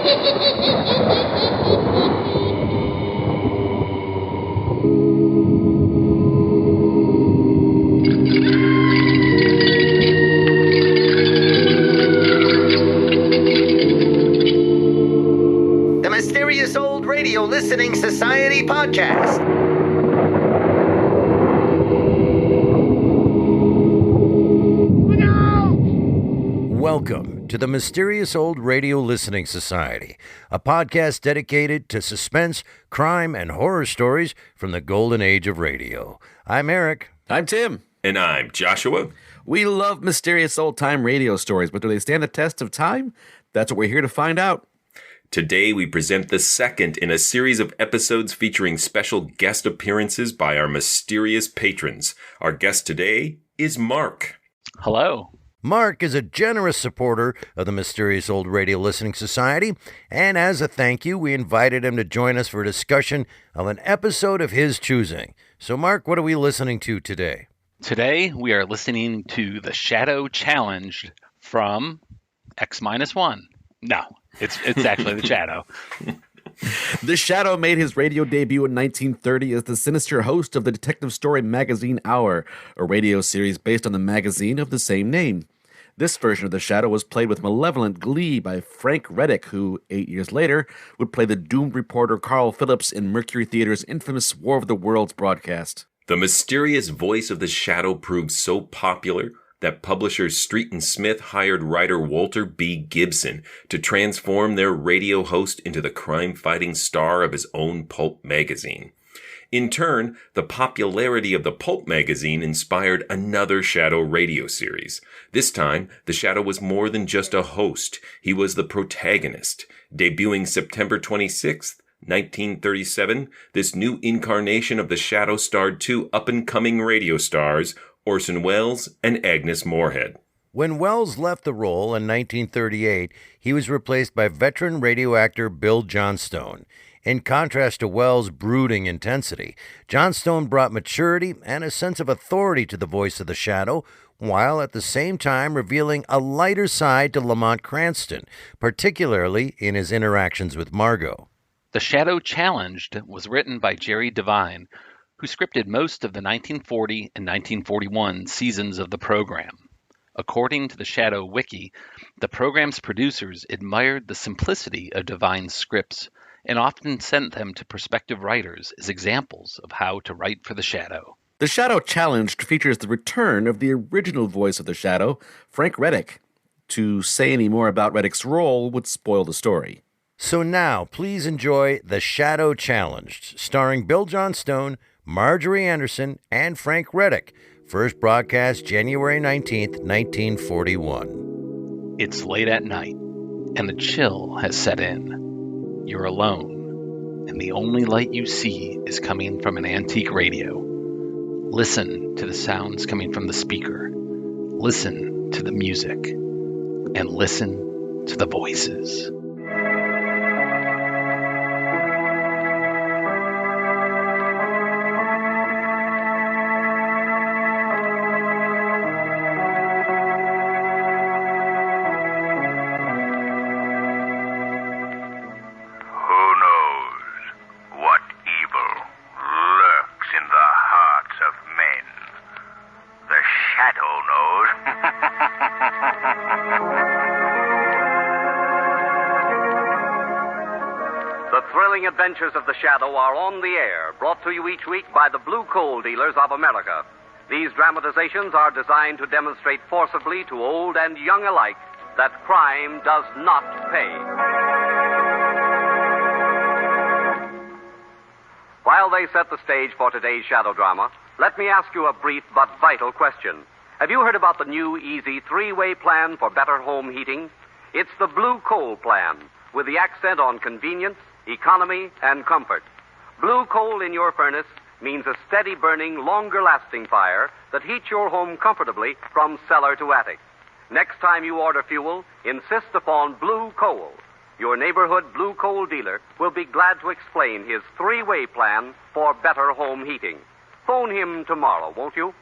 The Mysterious Old Radio Listening Society podcast. Welcome to the Mysterious Old Radio Listening Society, a podcast dedicated to suspense, crime, and horror stories from the golden age of radio. I'm Eric. I'm Tim. And I'm Joshua. We love mysterious old-time radio stories, but do they stand the test of time? That's what we're here to find out. Today we present the second in a series of episodes featuring special guest appearances by our mysterious patrons. Our guest today is Mark. Hello. Mark is a generous supporter of the Mysterious Old Radio Listening Society, and as a thank you, we invited him to join us for a discussion of an episode of his choosing. So, Mark, what are we listening to today? Today, we are listening to The Shadow Challenged from X-1. No, it's actually The Shadow. The Shadow made his radio debut in 1930 as the sinister host of the detective story magazine Hour, a radio series based on the magazine of the same name. This version of The Shadow was played with malevolent glee by Frank Reddick, who, 8 years later, would play the doomed reporter Carl Phillips in Mercury Theater's infamous War of the Worlds broadcast. The mysterious voice of the Shadow proved so popular that publishers Street and Smith hired writer Walter B. Gibson to transform their radio host into the crime-fighting star of his own pulp magazine. In turn, the popularity of the pulp magazine inspired another Shadow radio series. This time, the Shadow was more than just a host. He was the protagonist. Debuting September 26th, 1937, this new incarnation of the Shadow starred two up-and-coming radio stars, Orson Welles and Agnes Moorehead. When Welles left the role in 1938, he was replaced by veteran radio actor Bill Johnstone. In contrast to Welles' brooding intensity, Johnstone brought maturity and a sense of authority to the voice of the Shadow, while at the same time revealing a lighter side to Lamont Cranston, particularly in his interactions with Margot. The Shadow Challenged was written by Jerry Devine, who scripted most of the 1940 and 1941 seasons of the program. According to the Shadow Wiki, the program's producers admired the simplicity of Devine's scripts and often sent them to prospective writers as examples of how to write for the Shadow. The Shadow Challenged features the return of the original voice of the Shadow, Frank Reddick. To say any more about Reddick's role would spoil the story. So now, please enjoy The Shadow Challenged, starring Bill Johnstone, Marjorie Anderson, and Frank Reddick. First broadcast January 19th, 1941. It's late at night, and the chill has set in. You're alone, and the only light you see is coming from an antique radio. Listen to the sounds coming from the speaker. Listen to the music. And listen to the voices. Adventures of the Shadow are on the air, brought to you each week by the Blue Coal Dealers of America. These dramatizations are designed to demonstrate forcibly to old and young alike that crime does not pay. While they set the stage for today's Shadow drama, let me ask you a brief but vital question. Have you heard about the new easy three-way plan for better home heating? It's the Blue Coal Plan, with the accent on convenience, economy, and comfort. Blue coal in your furnace means a steady-burning, longer-lasting fire that heats your home comfortably from cellar to attic. Next time you order fuel, insist upon Blue Coal. Your neighborhood Blue Coal dealer will be glad to explain his three-way plan for better home heating. Phone him tomorrow, won't you?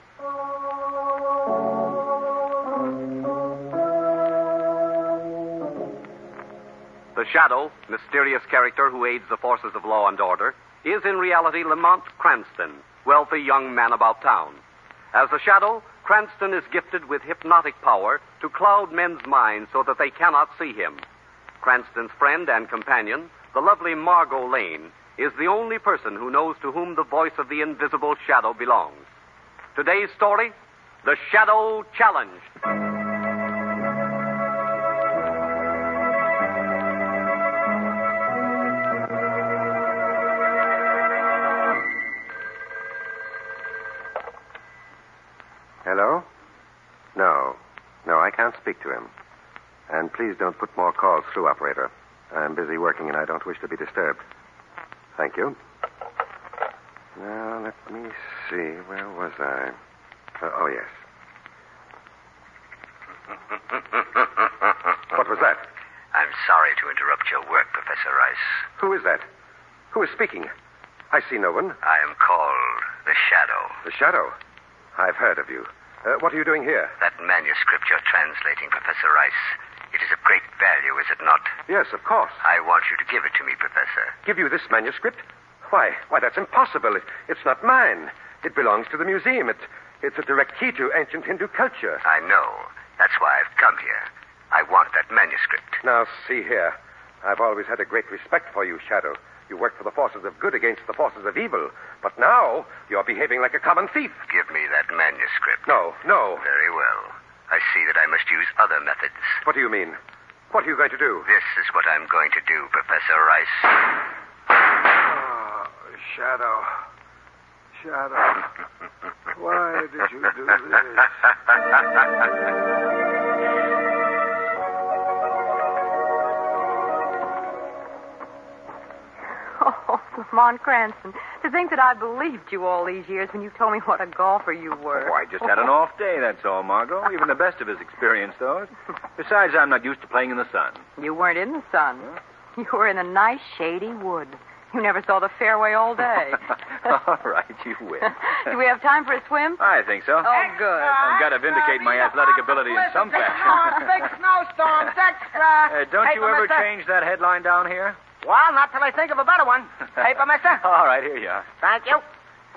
The Shadow, mysterious character who aids the forces of law and order, is in reality Lamont Cranston, wealthy young man about town. As the Shadow, Cranston is gifted with hypnotic power to cloud men's minds so that they cannot see him. Cranston's friend and companion, the lovely Margot Lane, is the only person who knows to whom the voice of the invisible Shadow belongs. Today's story, The Shadow Challenge. Hello? No, I can't speak to him. And please don't put more calls through, operator. I'm busy working and I don't wish to be disturbed. Thank you. Now, let me see. Where was I? Oh, yes. What was that? I'm sorry to interrupt your work, Professor Rice. Who is that? Who is speaking? I see no one. I am called the Shadow. The Shadow? I've heard of you. What are you doing here? That manuscript you're translating, Professor Rice. It is of great value, is it not? Yes, of course. I want you to give it to me, Professor. Give you this manuscript? Why, that's impossible. It's not mine. It belongs to the museum. It's a direct key to ancient Hindu culture. I know. That's why I've come here. I want that manuscript. Now, see here. I've always had a great respect for you, Shadow. You work for the forces of good against the forces of evil. But now, you're behaving like a common thief. Give me that manuscript. No. Very well. I see that I must use other methods. What do you mean? What are you going to do? This is what I'm going to do, Professor Rice. Oh, Shadow. Why did you do this? Oh, Lamont Cranston, to think that I believed you all these years when you told me what a golfer you were. Oh, I just had an off day, that's all, Margot. Even the best of us experience those. Besides, I'm not used to playing in the sun. You weren't in the sun. You were in a nice, shady wood. You never saw the fairway all day. All right, you win. Do we have time for a swim? I think so. Oh, good. I've got to vindicate my athletic ability in some fashion. Big snowstorms, extra. Don't Paper, you ever mister? change that headline down here? Well, not till I think of a better one. Paper, mister? All right, here you are. Thank you.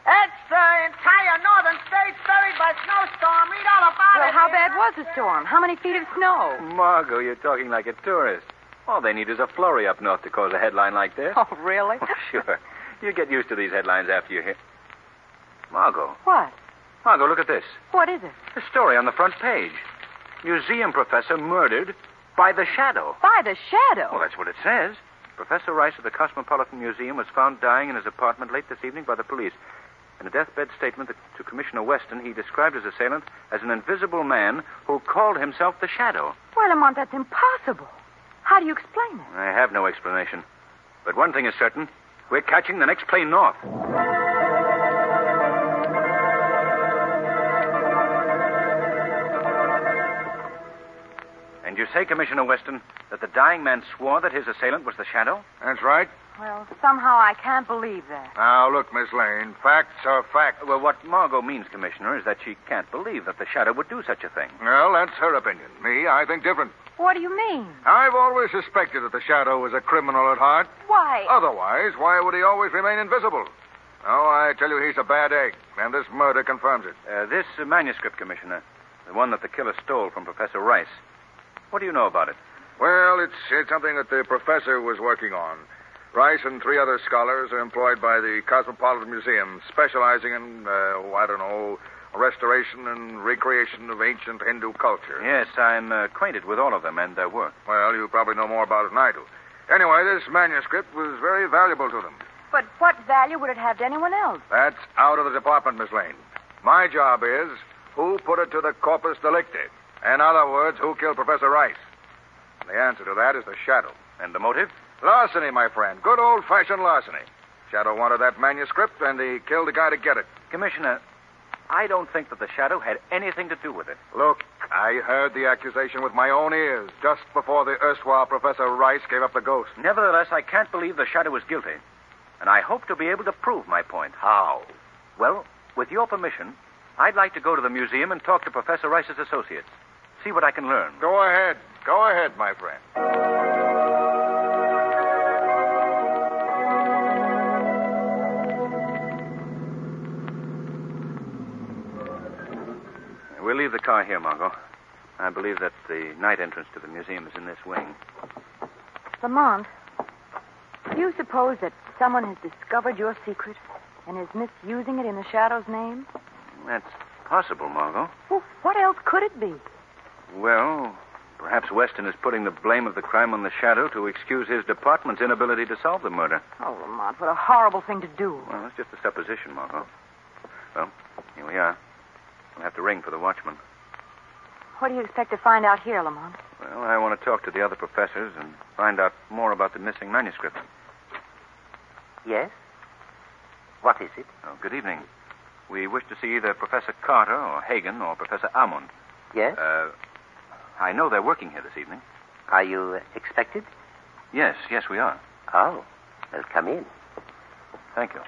It's entire northern states buried by snowstorm. Read all about Well, it. how here. bad was the storm? How many feet of snow? Margot, you're talking like a tourist. All they need is a flurry up north to cause a headline like this. Oh, really? Sure. You get used to these headlines after you hear. Margot, What? look at this. What is it? A story on the front page. Museum professor murdered by the Shadow. By the Shadow. Well, that's what it says. Professor Rice of the Cosmopolitan Museum was found dying in his apartment late this evening by the police. In a deathbed statement to Commissioner Weston, he described his assailant as an invisible man who called himself the Shadow. Well, Lamont, that's impossible. How do you explain it? I have no explanation. But one thing is certain. We're catching the next plane north. And you say, Commissioner Weston, that the dying man swore that his assailant was the Shadow? That's right. Well, somehow I can't believe that. Now, look, Miss Lane, facts are facts. Well, what Margot means, Commissioner, is that she can't believe that the Shadow would do such a thing. Well, that's her opinion. Me, I think different. What do you mean? I've always suspected that the Shadow was a criminal at heart. Why? Otherwise, why would he always remain invisible? Oh, I tell you, he's a bad egg, and this murder confirms it. This manuscript, Commissioner, the one that the killer stole from Professor Rice. What do you know about it? Well, it's something that the professor was working on. Rice and 3 other scholars are employed by the Cosmopolitan Museum, specializing in, restoration and recreation of ancient Hindu culture. Yes, I'm acquainted with all of them and their work. Well, you probably know more about it than I do. Anyway, this manuscript was very valuable to them. But what value would it have to anyone else? That's out of the department, Miss Lane. My job is who put it to the corpus delicti. In other words, who killed Professor Rice? And the answer to that is the Shadow. And the motive? Larceny, my friend. Good old-fashioned larceny. Shadow wanted that manuscript, and he killed the guy to get it. Commissioner, I don't think that the Shadow had anything to do with it. Look, I heard the accusation with my own ears just before the erstwhile Professor Rice gave up the ghost. Nevertheless, I can't believe the Shadow is guilty. And I hope to be able to prove my point. How? Well, with your permission, I'd like to go to the museum and talk to Professor Rice's associates. See what I can learn. Go ahead. Go ahead, my friend. car here, Margot. I believe that the night entrance to the museum is in this wing. Lamont, do you suppose that someone has discovered your secret and is misusing it in the Shadow's name? That's possible, Margot. Well, what else could it be? Well, perhaps Weston is putting the blame of the crime on the Shadow to excuse his department's inability to solve the murder. Oh, Lamont, what a horrible thing to do. Well, it's just a supposition, Margot. Well, here we are. We'll have to ring for the watchman. What do you expect to find out here, Lamont? Well, I want to talk to the other professors and find out more about the missing manuscript. Yes? What is it? Oh, good evening. We wish to see either Professor Carter or Hagen or Professor Almond. Yes? I know they're working here this evening. Are you expected? Yes, we are. Oh, well, come in. Thank you.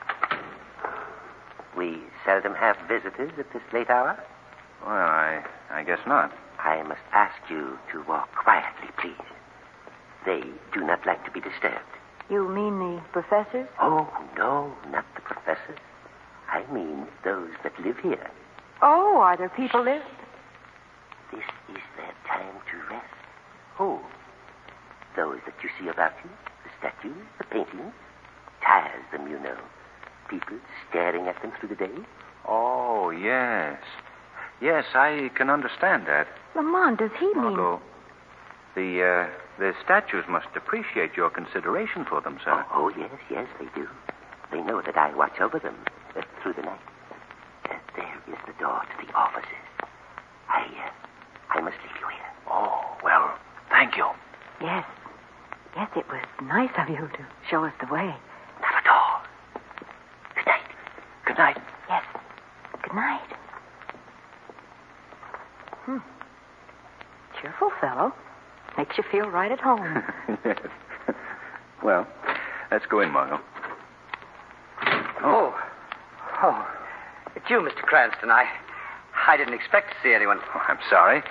We seldom have visitors at this late hour. Well, I guess not. I must ask you to walk quietly, please. They do not like to be disturbed. You mean the professors? Oh, no, not the professors. I mean those that live here. Oh, are there people there? This is their time to rest. Who? Those that you see about you, the statues, the paintings. Tires them, you know. People staring at them through the day. Oh, yes. Yes, I can understand that. Lamont, does he mean... Margot, the statues must appreciate your consideration for them, sir. Oh, yes, they do. They know that I watch over them through the night. There is the door to the offices. I must leave you here. Oh, well, thank you. Yes, it was nice of you to show us the way. Not at all. Good night. Good night. Yes, good night. Cheerful fellow. Makes you feel right at home. Yes. Well, let's go in, Margot. Oh. It's you, Mr. Cranston. I didn't expect to see anyone. Oh, I'm sorry.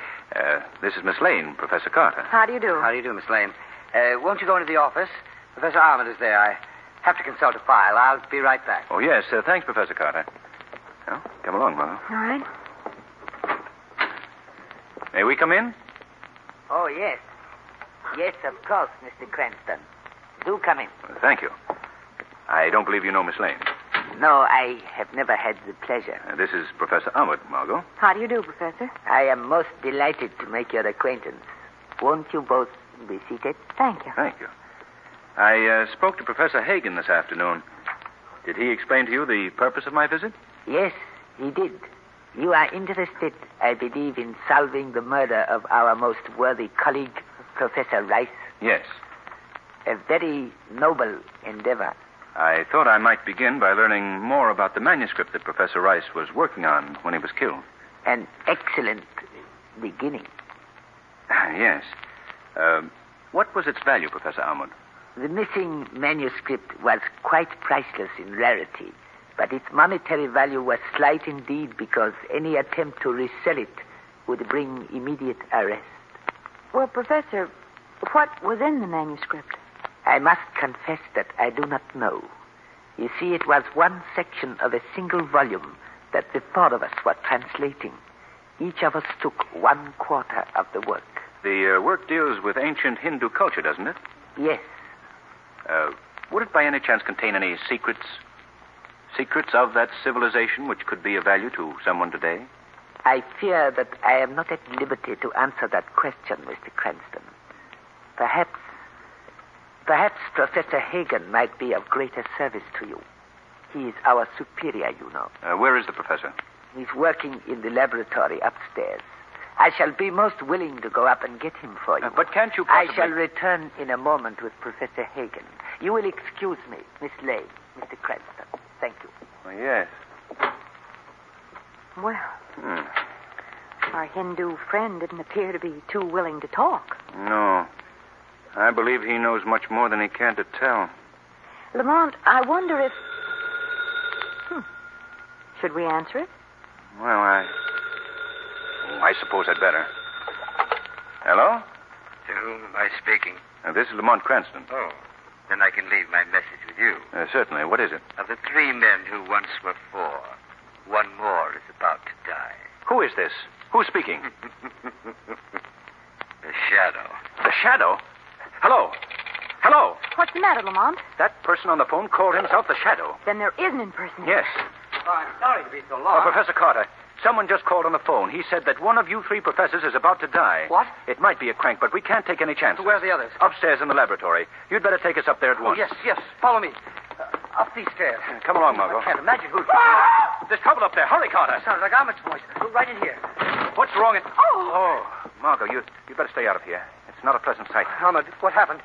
This is Miss Lane, Professor Carter. How do you do? How do you do, Miss Lane? Won't you go into the office? Professor Armand is there. I have to consult a file. I'll be right back. Oh, yes. Thanks, Professor Carter. Well, come along, Margot. All right. May we come in? Oh, yes. Yes, of course, Mr. Cranston. Do come in. Thank you. I don't believe you know Miss Lane. No, I have never had the pleasure. This is Professor Armand, Margot. How do you do, Professor? I am most delighted to make your acquaintance. Won't you both be seated? Thank you. Thank you. I spoke to Professor Hagen this afternoon. Did he explain to you the purpose of my visit? Yes, he did. You are interested, I believe, in solving the murder of our most worthy colleague, Professor Rice? Yes. A very noble endeavor. I thought I might begin by learning more about the manuscript that Professor Rice was working on when he was killed. An excellent beginning. Yes. What was its value, Professor Armand? The missing manuscript was quite priceless in rarity, but its monetary value was slight indeed because any attempt to resell it would bring immediate arrest. Well, Professor, what was in the manuscript? I must confess that I do not know. You see, it was one section of a single volume that the four of us were translating. Each of us took 1/4 of the work. The work deals with ancient Hindu culture, doesn't it? Yes. Would it by any chance contain any secrets? Secrets of that civilization which could be of value to someone today? I fear that I am not at liberty to answer that question, Mr. Cranston. Perhaps Professor Hagen might be of greater service to you. He is our superior, you know. Where is the professor? He's working in the laboratory upstairs. I shall be most willing to go up and get him for you. But can't you possibly... I shall return in a moment with Professor Hagen. You will excuse me, Miss Lane, Mr. Cranston. Thank you. Oh, yes. Well, our Hindu friend didn't appear to be too willing to talk. No. I believe he knows much more than he can to tell. Lamont, I wonder if... Should we answer it? Well, I suppose I'd better. Hello? To whom am I speaking? This is Lamont Cranston. Oh, then I can leave my message with you. Certainly. What is it? Of the 3 men who once were 4, one more is about to die. Who is this? Who's speaking? The shadow. The shadow? Hello? Hello? What's the matter, Lamont? That person on the phone called himself the shadow. Then there is an impersonator. Yes. I'm sorry to be so long. Professor Carter, someone just called on the phone. He said that one of you three professors is about to die. What? It might be a crank, but we can't take any chances. Where are the others? Upstairs in the laboratory. You'd better take us up there at once. Yes. Follow me. Up these stairs. Come along, Margot. I can't imagine who's... There's trouble up there. Hurry, Carter. Sounds like Ahmed's voice. Right in here. What's wrong? Oh, Margot, you better stay out of here. It's not a pleasant sight. Ahmed, what happened?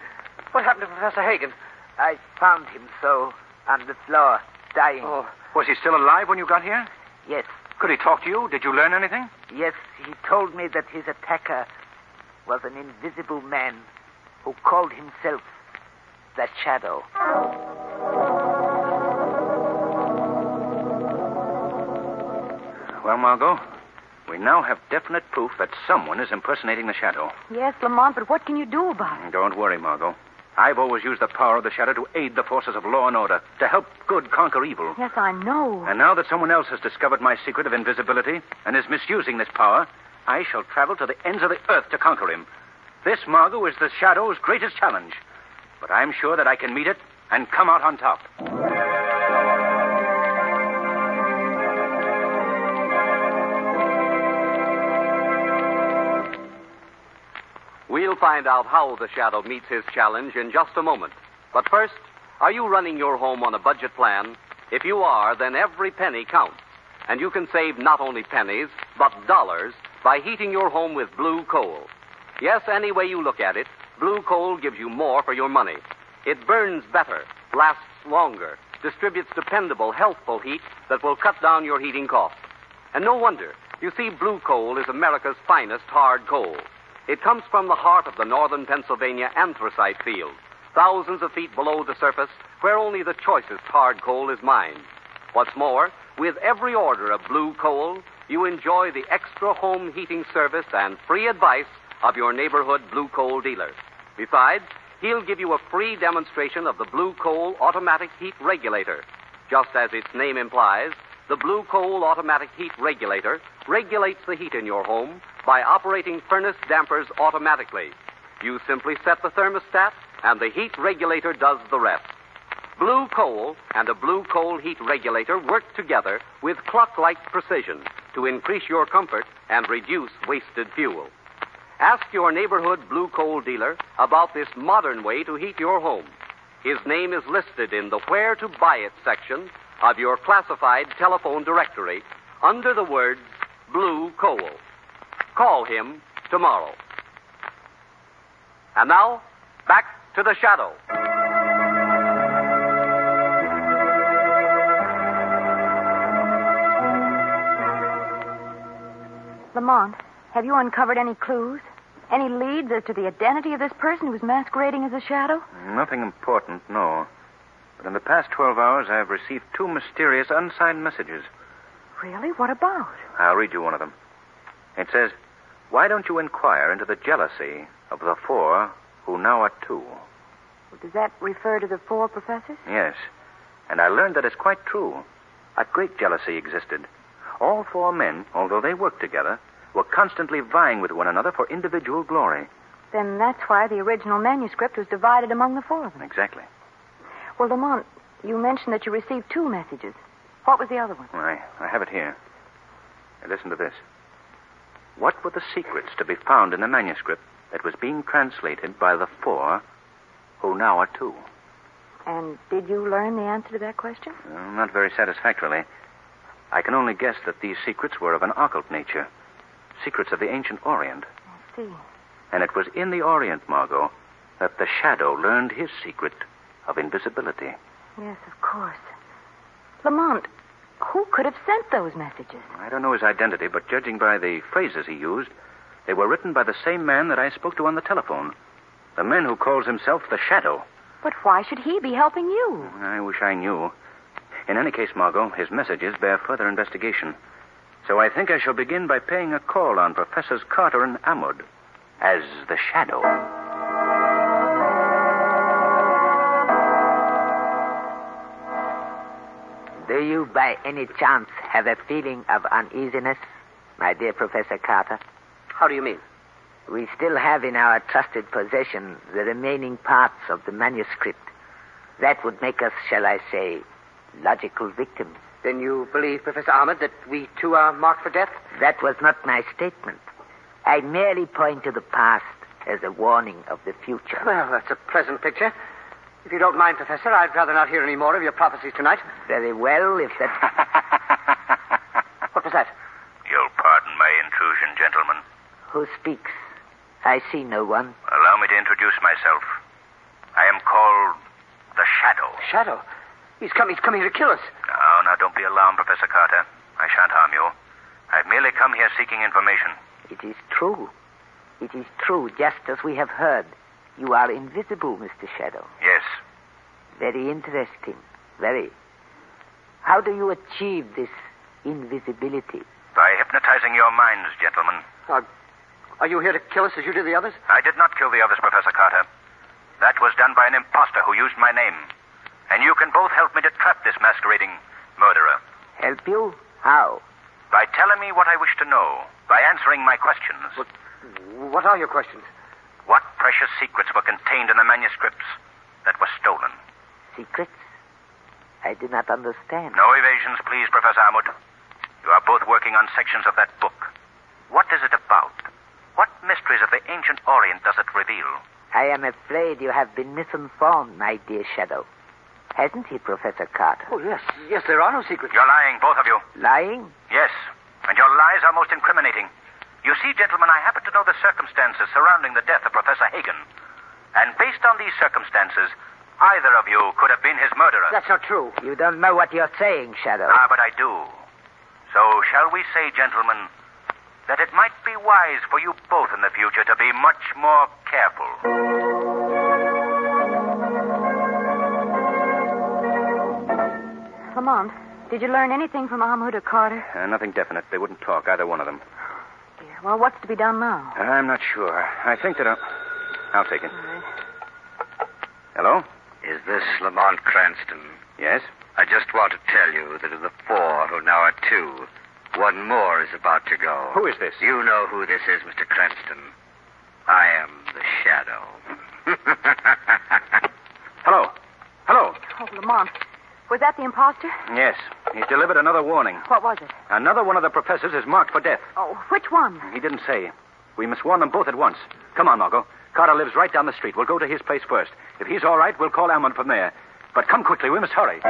What happened to Professor Hagen? I found him so, on the floor, dying. Oh, was he still alive when you got here? Yes. Could he talk to you? Did you learn anything? Yes, he told me that his attacker was an invisible man who called himself the Shadow. Well, Margot, we now have definite proof that someone is impersonating the Shadow. Yes, Lamont, but what can you do about it? Don't worry, Margot. I've always used the power of the Shadow to aid the forces of law and order, to help good conquer evil. Yes, I know. And now that someone else has discovered my secret of invisibility and is misusing this power, I shall travel to the ends of the earth to conquer him. This, Margot, is the Shadow's greatest challenge. But I'm sure that I can meet it and come out on top. We'll find out how the Shadow meets his challenge in just a moment. But first, are you running your home on a budget plan? If you are, then every penny counts. And you can save not only pennies, but dollars by heating your home with blue coal. Yes, any way you look at it, blue coal gives you more for your money. It burns better, lasts longer, distributes dependable, healthful heat that will cut down your heating costs. And no wonder. You see, blue coal is America's finest hard coal. It comes from the heart of the northern Pennsylvania anthracite field, thousands of feet below the surface, where only the choicest hard coal is mined. What's more, with every order of blue coal, you enjoy the extra home heating service and free advice of your neighborhood blue coal dealer. Besides, he'll give you a free demonstration of the blue coal automatic heat regulator. Just as its name implies, the blue coal automatic heat regulator regulates the heat in your home by operating furnace dampers automatically. You simply set the thermostat, and the heat regulator does the rest. Blue coal and a blue coal heat regulator work together with clock-like precision to increase your comfort and reduce wasted fuel. Ask your neighborhood blue coal dealer about this modern way to heat your home. His name is listed in the Where to Buy It section of your classified telephone directory under the words blue coal. Call him tomorrow. And now, back to the Shadow. Lamont, have you uncovered any clues? Any leads as to the identity of this person who was masquerading as a Shadow? Nothing important, no. But in the past 12 hours, I have received 2 mysterious unsigned messages. Really? What about? I'll read you one of them. It says, "Why don't you inquire into the jealousy of the 4 who now are 2? Does that refer to the 4 professors? Yes. And I learned that it's quite true. A great jealousy existed. All 4 men, although they worked together, were constantly vying with one another for individual glory. Then that's why the original manuscript was divided among the 4 of them. Exactly. Well, Lamont, you mentioned that you received 2 messages. What was the other one? I have it here. Listen to this. What were the secrets to be found in the manuscript that was being translated by the 4 who now are 2? And did you learn the answer to that question? Not very satisfactorily. I can only guess that these secrets were of an occult nature. Secrets of the ancient Orient. I see. And it was in the Orient, Margot, that the Shadow learned his secret of invisibility. Yes, of course. Lamont, who could have sent those messages? I don't know his identity, but judging by the phrases he used, they were written by the same man that I spoke to on the telephone. The man who calls himself the Shadow. But why should he be helping you? I wish I knew. In any case, Margot, his messages bear further investigation. So I think I shall begin by paying a call on Professors Carter and Amod as the Shadow. Do you by any chance have a feeling of uneasiness, my dear Professor Carter. How do you mean? We still have in our trusted possession the remaining parts of the manuscript. That would make us, shall I say, logical victims. Then you believe, Professor Ahmed, that we too are marked for death? That was not my statement. I merely point to the past as a warning of the future. Well, that's a pleasant picture. If you don't mind, Professor, I'd rather not hear any more of your prophecies tonight. Very well, if that... What was that? You'll pardon my intrusion, gentlemen. Who speaks? I see no one. Allow me to introduce myself. I am called the Shadow. Shadow? He's coming here to kill us. Now, don't be alarmed, Professor Carter. I shan't harm you. I've merely come here seeking information. It is true. It is true, just as we have heard. You are invisible, Mr. Shadow. Yes. Very interesting. Very. How do you achieve this invisibility? By hypnotizing your minds, gentlemen. Are you here to kill us as you did the others? I did not kill the others, Professor Carter. That was done by an imposter who used my name. And you can both help me to trap this masquerading murderer. Help you? How? By telling me what I wish to know. By answering my questions. What are your questions? What precious secrets were contained in the manuscripts that were stolen? Secrets? I do not understand. No evasions, please, Professor Ahmed. You are both working on sections of that book. What is it about? What mysteries of the ancient Orient does it reveal? I am afraid you have been misinformed, my dear Shadow. Hasn't he, Professor Carter? Oh, yes. Yes, there are no secrets. You're lying, both of you. Lying? Yes, and your lies are most incriminating. You see, gentlemen, I happen to know the circumstances surrounding the death of Professor Hagen. And based on these circumstances, either of you could have been his murderer. That's not true. You don't know what you're saying, Shadow. But I do. So shall we say, gentlemen, that it might be wise for you both in the future to be much more careful. Lamont, did you learn anything from Ahmed or Carter? Nothing definite. They wouldn't talk, either one of them. Dear. Well, what's to be done now? I'm not sure. I think that I'll take it. All right. Hello? Is this Lamont Cranston? Yes? I just want to tell you that of the 4 who now are 2, one more is about to go. Who is this? You know who this is, Mr. Cranston. I am the Shadow. Hello. Hello. Oh, Lamont. Was that the imposter? Yes. He's delivered another warning. What was it? Another one of the professors is marked for death. Oh, which one? He didn't say. We must warn them both at once. Come on, Margot. Carter lives right down the street. We'll go to his place first. If he's all right, we'll call Almond from there. But come quickly. We must hurry.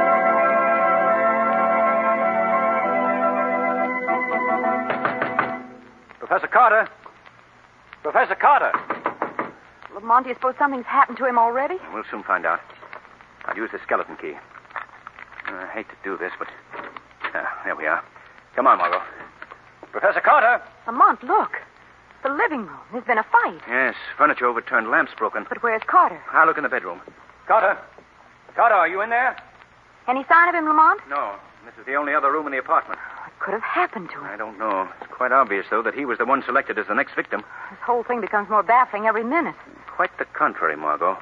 Professor Carter. Professor Carter. Lamont, do you suppose something's happened to him already? We'll soon find out. I'll use the skeleton key. I hate to do this, but... there we are. Come on, Margot. Professor Carter! Lamont, look. The living room. There's been a fight. Yes, furniture overturned, lamps broken. But where's Carter? I'll look in the bedroom. Carter! Carter, are you in there? Any sign of him, Lamont? No. This is the only other room in the apartment. What could have happened to him? I don't know. It's quite obvious, though, that he was the one selected as the next victim. This whole thing becomes more baffling every minute. Quite the contrary, Margot.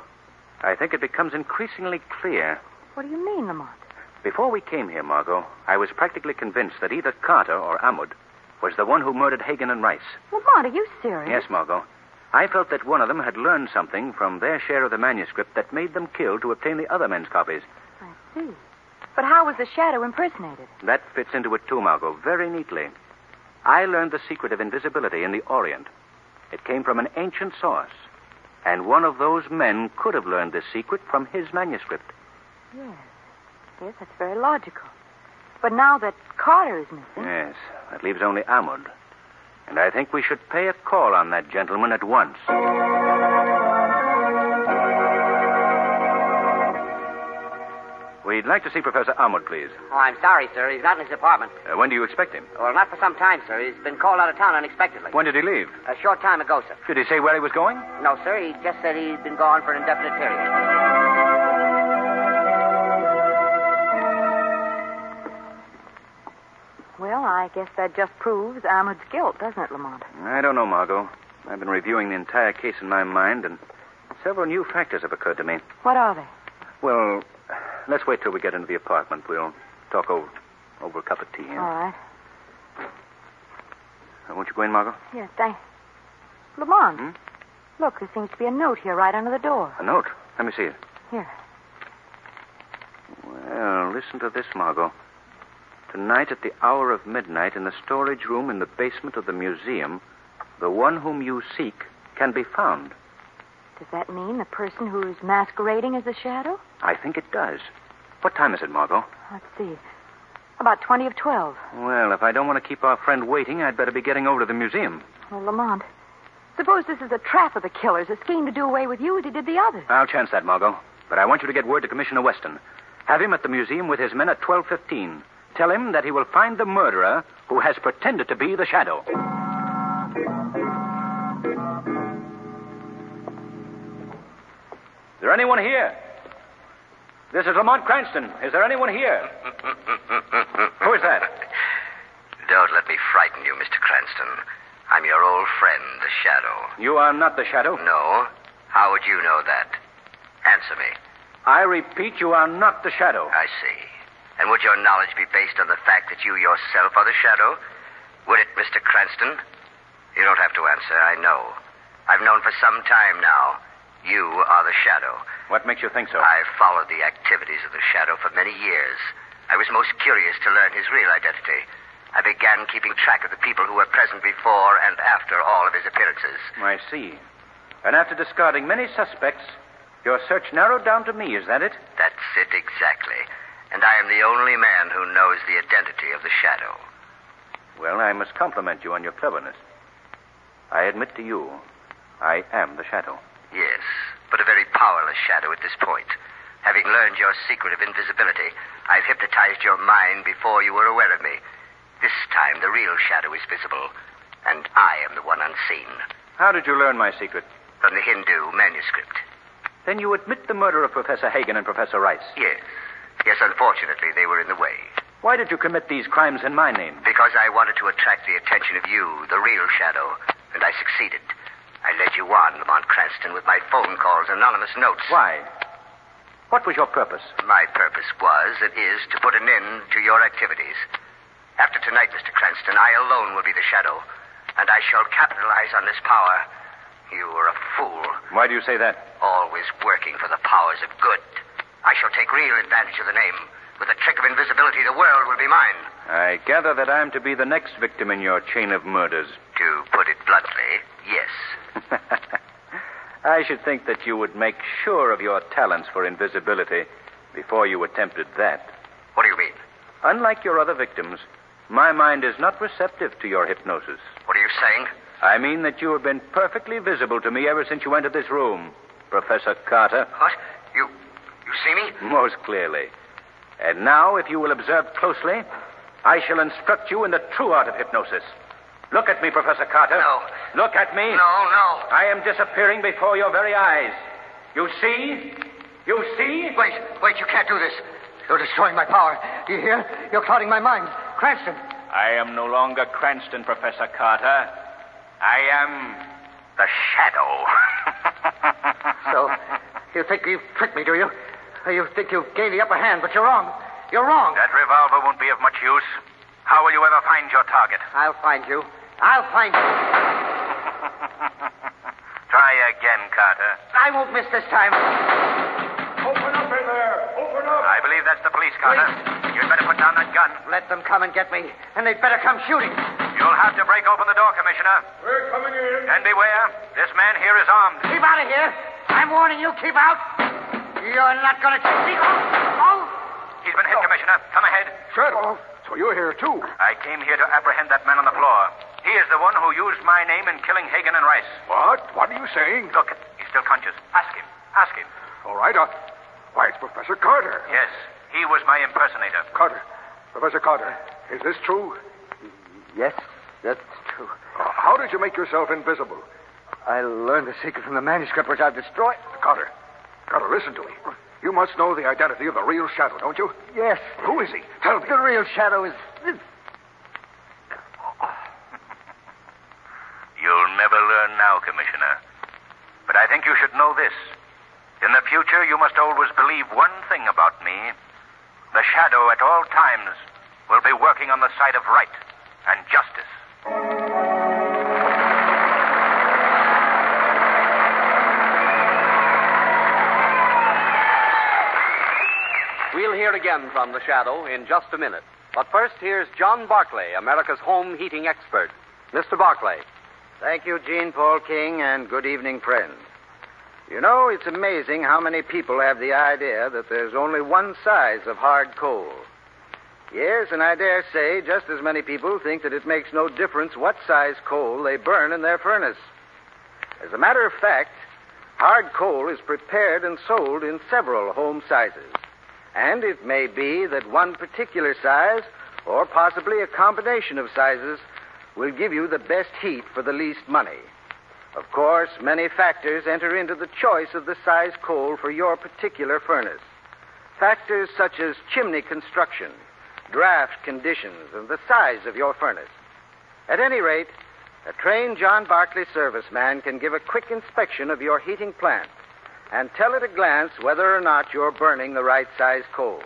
I think it becomes increasingly clear. What do you mean, Lamont? Before we came here, Margot, I was practically convinced that either Carter or Ahmed was the one who murdered Hagen and Rice. Lamont, are you serious? Yes, Margot. I felt that one of them had learned something from their share of the manuscript that made them kill to obtain the other men's copies. I see. But how was the Shadow impersonated? That fits into it too, Margot, very neatly. I learned the secret of invisibility in the Orient. It came from an ancient source. And one of those men could have learned this secret from his manuscript. Yes. Yes, that's very logical. But now that Carter is missing... Yes, that leaves only Ahmed. And I think we should pay a call on that gentleman at once. We'd like to see Professor Ahmed, please. Oh, I'm sorry, sir. He's not in his apartment. When do you expect him? Well, not for some time, sir. He's been called out of town unexpectedly. When did he leave? A short time ago, sir. Did he say where he was going? No, sir. He just said he's been gone for an indefinite period. Well, I guess that just proves Ahmed's guilt, doesn't it, Lamont? I don't know, Margot. I've been reviewing the entire case in my mind, and several new factors have occurred to me. What are they? Well, let's wait till we get into the apartment. We'll talk over a cup of tea. All right. Won't you go in, Margot? Yes, thanks. Lamont, look, there seems to be a note here right under the door. A note? Let me see it. Here. Well, listen to this, Margot. Tonight at the hour of midnight in the storage room in the basement of the museum, the one whom you seek can be found. Does that mean the person who's masquerading as the shadow? I think it does. What time is it, Margot? Let's see. About 20 of 12. Well, if I don't want to keep our friend waiting, I'd better be getting over to the museum. Well, Lamont, suppose this is a trap of the killers, a scheme to do away with you as he did the others. I'll chance that, Margot. But I want you to get word to Commissioner Weston. Have him at the museum with his men at 12:15. Tell him that he will find the murderer who has pretended to be the shadow. Is there anyone here? This is Lamont Cranston. Is there anyone here? Who is that? Don't let me frighten you, Mr. Cranston. I'm your old friend, the Shadow. You are not the Shadow? No. How would you know that? Answer me. I repeat, you are not the Shadow. I see. And would your knowledge be based on the fact that you yourself are the Shadow? Would it, Mr. Cranston? You don't have to answer. I know. I've known for some time now. You are the Shadow. What makes you think so? I've followed the activities of the Shadow for many years. I was most curious to learn his real identity. I began keeping track of the people who were present before and after all of his appearances. I see. And after discarding many suspects, your search narrowed down to me, is that it? That's it exactly. And I am the only man who knows the identity of the Shadow. Well, I must compliment you on your cleverness. I admit to you, I am the Shadow. Yes, but a very powerless Shadow at this point. Having learned your secret of invisibility, I've hypnotized your mind before you were aware of me. This time, the real Shadow is visible, and I am the one unseen. How did you learn my secret? From the Hindu manuscript. Then you admit the murder of Professor Hagen and Professor Rice? Yes. Yes, unfortunately, they were in the way. Why did you commit these crimes in my name? Because I wanted to attract the attention of you, the real Shadow, and I succeeded. I led you on, Lamont Cranston, with my phone calls, anonymous notes. Why? What was your purpose? My purpose was, and is, to put an end to your activities. After tonight, Mr. Cranston, I alone will be the Shadow, and I shall capitalize on this power. You are a fool. Why do you say that? Always working for the powers of good. I shall take real advantage of the name. With a trick of invisibility, the world will be mine. I gather that I'm to be the next victim in your chain of murders. To put it bluntly, yes. I should think that you would make sure of your talents for invisibility before you attempted that. What do you mean? Unlike your other victims, my mind is not receptive to your hypnosis. What are you saying? I mean that you have been perfectly visible to me ever since you entered this room, Professor Carter. What? You see me? Most clearly. And now, if you will observe closely, I shall instruct you in the true art of hypnosis. Look at me, Professor Carter. No. Look at me. No. I am disappearing before your very eyes. You see? You see? Wait, you can't do this. You're destroying my power. Do you hear? You're clouding my mind. Cranston. I am no longer Cranston, Professor Carter. I am the Shadow. So, you think you've tricked me, do you? You think you've gained the upper hand, but you're wrong. You're wrong. That revolver won't be of much use. How will you ever find your target? I'll find you. I'll find you. Try again, Carter. I won't miss this time. Open up in there. Open up. I believe that's the police, Carter. You'd better put down that gun. Let them come and get me, and they'd better come shooting. You'll have to break open the door, Commissioner. We're coming in. And beware, this man here is armed. Keep out of here. I'm warning you, keep out. You're not going to take me. Oh! He's been hit, Commissioner. Come ahead. Shadow. So you're here, too. I came here to apprehend that man on the floor. He is the one who used my name in killing Hagen and Rice. What? What are you saying? Look, he's still conscious. Ask him. Ask him. All right. Why, it's Professor Carter. Yes, he was my impersonator. Carter. Professor Carter, is this true? Yes, that's true. How did you make yourself invisible? I learned the secret from the manuscript which I've destroyed. Carter, listen to me. You must know the identity of the real Shadow, don't you? Yes. Who is he? Tell me. The real Shadow is... You'll never learn now, Commissioner. But I think you should know this. In the future, you must always believe one thing about me. The Shadow at all times will be working on the side of right and justice. hear again from the Shadow in just a minute. But first, here's John Barclay, America's home heating expert. Mr. Barclay. Thank you, Jean Paul King, and good evening, friends. You know, it's amazing how many people have the idea that there's only one size of hard coal. Yes, and I dare say just as many people think that it makes no difference what size coal they burn in their furnace. As a matter of fact, hard coal is prepared and sold in several home sizes. And it may be that one particular size, or possibly a combination of sizes, will give you the best heat for the least money. Of course, many factors enter into the choice of the size coal for your particular furnace. Factors such as chimney construction, draft conditions, and the size of your furnace. At any rate, a trained John Barclay serviceman can give a quick inspection of your heating plant and tell at a glance whether or not you're burning the right size coal.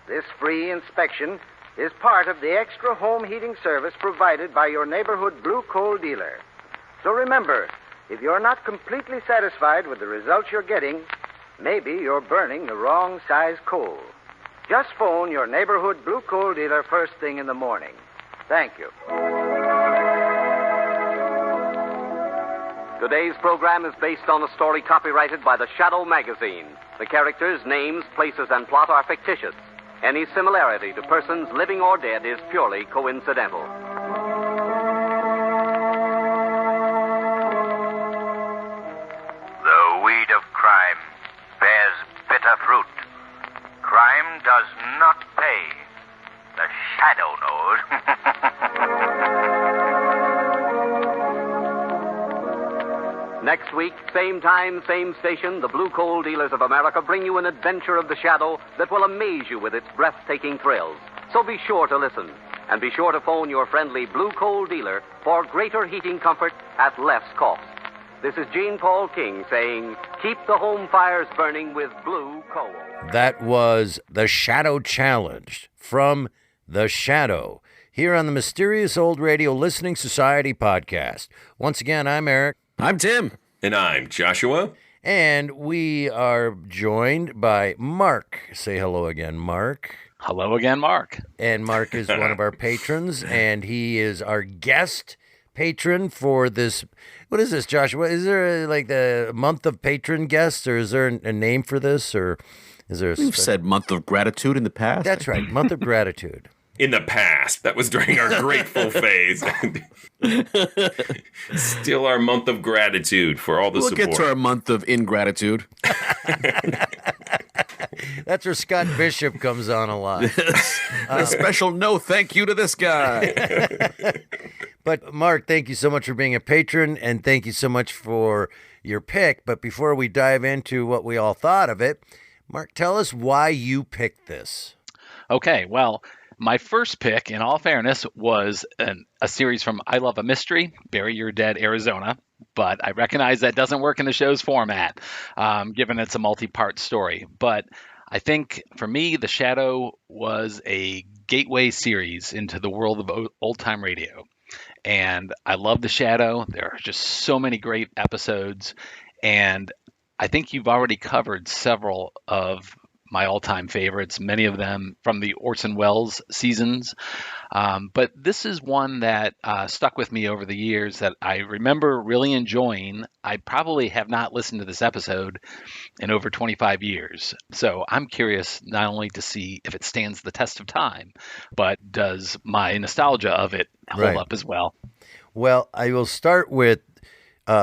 This free inspection is part of the extra home heating service provided by your neighborhood blue coal dealer. So remember, if you're not completely satisfied with the results you're getting, maybe you're burning the wrong size coal. Just phone your neighborhood blue coal dealer first thing in the morning. Thank you. Today's program is based on a story copyrighted by the Shadow magazine. The characters, names, places, and plot are fictitious. Any similarity to persons living or dead is purely coincidental. The weed of crime bears bitter fruit. Crime does not pay. The Shadow knows. Next week, same time, same station, the Blue Coal Dealers of America bring you an adventure of the Shadow that will amaze you with its breathtaking thrills. So be sure to listen. And be sure to phone your friendly Blue Coal dealer for greater heating comfort at less cost. This is Jean Paul King saying, keep the home fires burning with Blue Coal. That was The Shadow Challenge from The Shadow, here on the Mysterious Old Radio Listening Society podcast. Once again, I'm Eric. I'm Tim. And I'm Joshua. And we are joined by Mark. Say hello again, Mark. Hello again, Mark. And Mark is one of our patrons, and he is our guest patron for this. What is this, Joshua? Is there like the month of patron guests, or is there a name for this, or is there? We've said month of gratitude in the past. That's right, month of gratitude. In the past. That was during our grateful phase. Still our month of gratitude for all the support. We'll get to our month of ingratitude. That's where Scott Bishop comes on a lot. A special no thank you to this guy. But Mark, thank you so much for being a patron, and thank you so much for your pick. But before we dive into what we all thought of it, Mark, tell us why you picked this. Okay, well, my first pick, in all fairness, was a series from I Love a Mystery, Bury Your Dead, Arizona. But I recognize that doesn't work in the show's format, given it's a multi-part story. But I think, for me, The Shadow was a gateway series into the world of old-time radio. And I love The Shadow. There are just so many great episodes. And I think you've already covered several of my all-time favorites, many of them from the Orson Welles seasons. But this is one that stuck with me over the years that I remember really enjoying. I probably have not listened to this episode in over 25 years. So I'm curious not only to see if it stands the test of time, but does my nostalgia of it hold up as well? Well, I will start with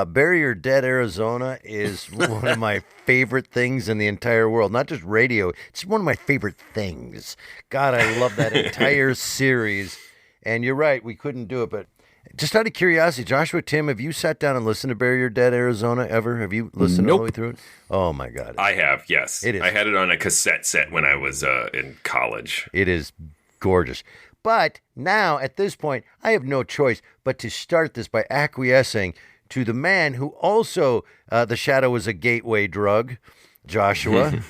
Bury Your Dead, Arizona is one of my favorite things in the entire world. Not just radio. It's one of my favorite things. God, I love that entire series. And you're right, we couldn't do it. But just out of curiosity, Joshua, Tim, have you sat down and listened to Bury Your Dead, Arizona ever? Have you listened all the way through it? Oh, my God. I have, yes. It is. I had it on a cassette set when I was in college. It is gorgeous. But now, at this point, I have no choice but to start this by acquiescing to the man who also, The Shadow was a gateway drug, Joshua.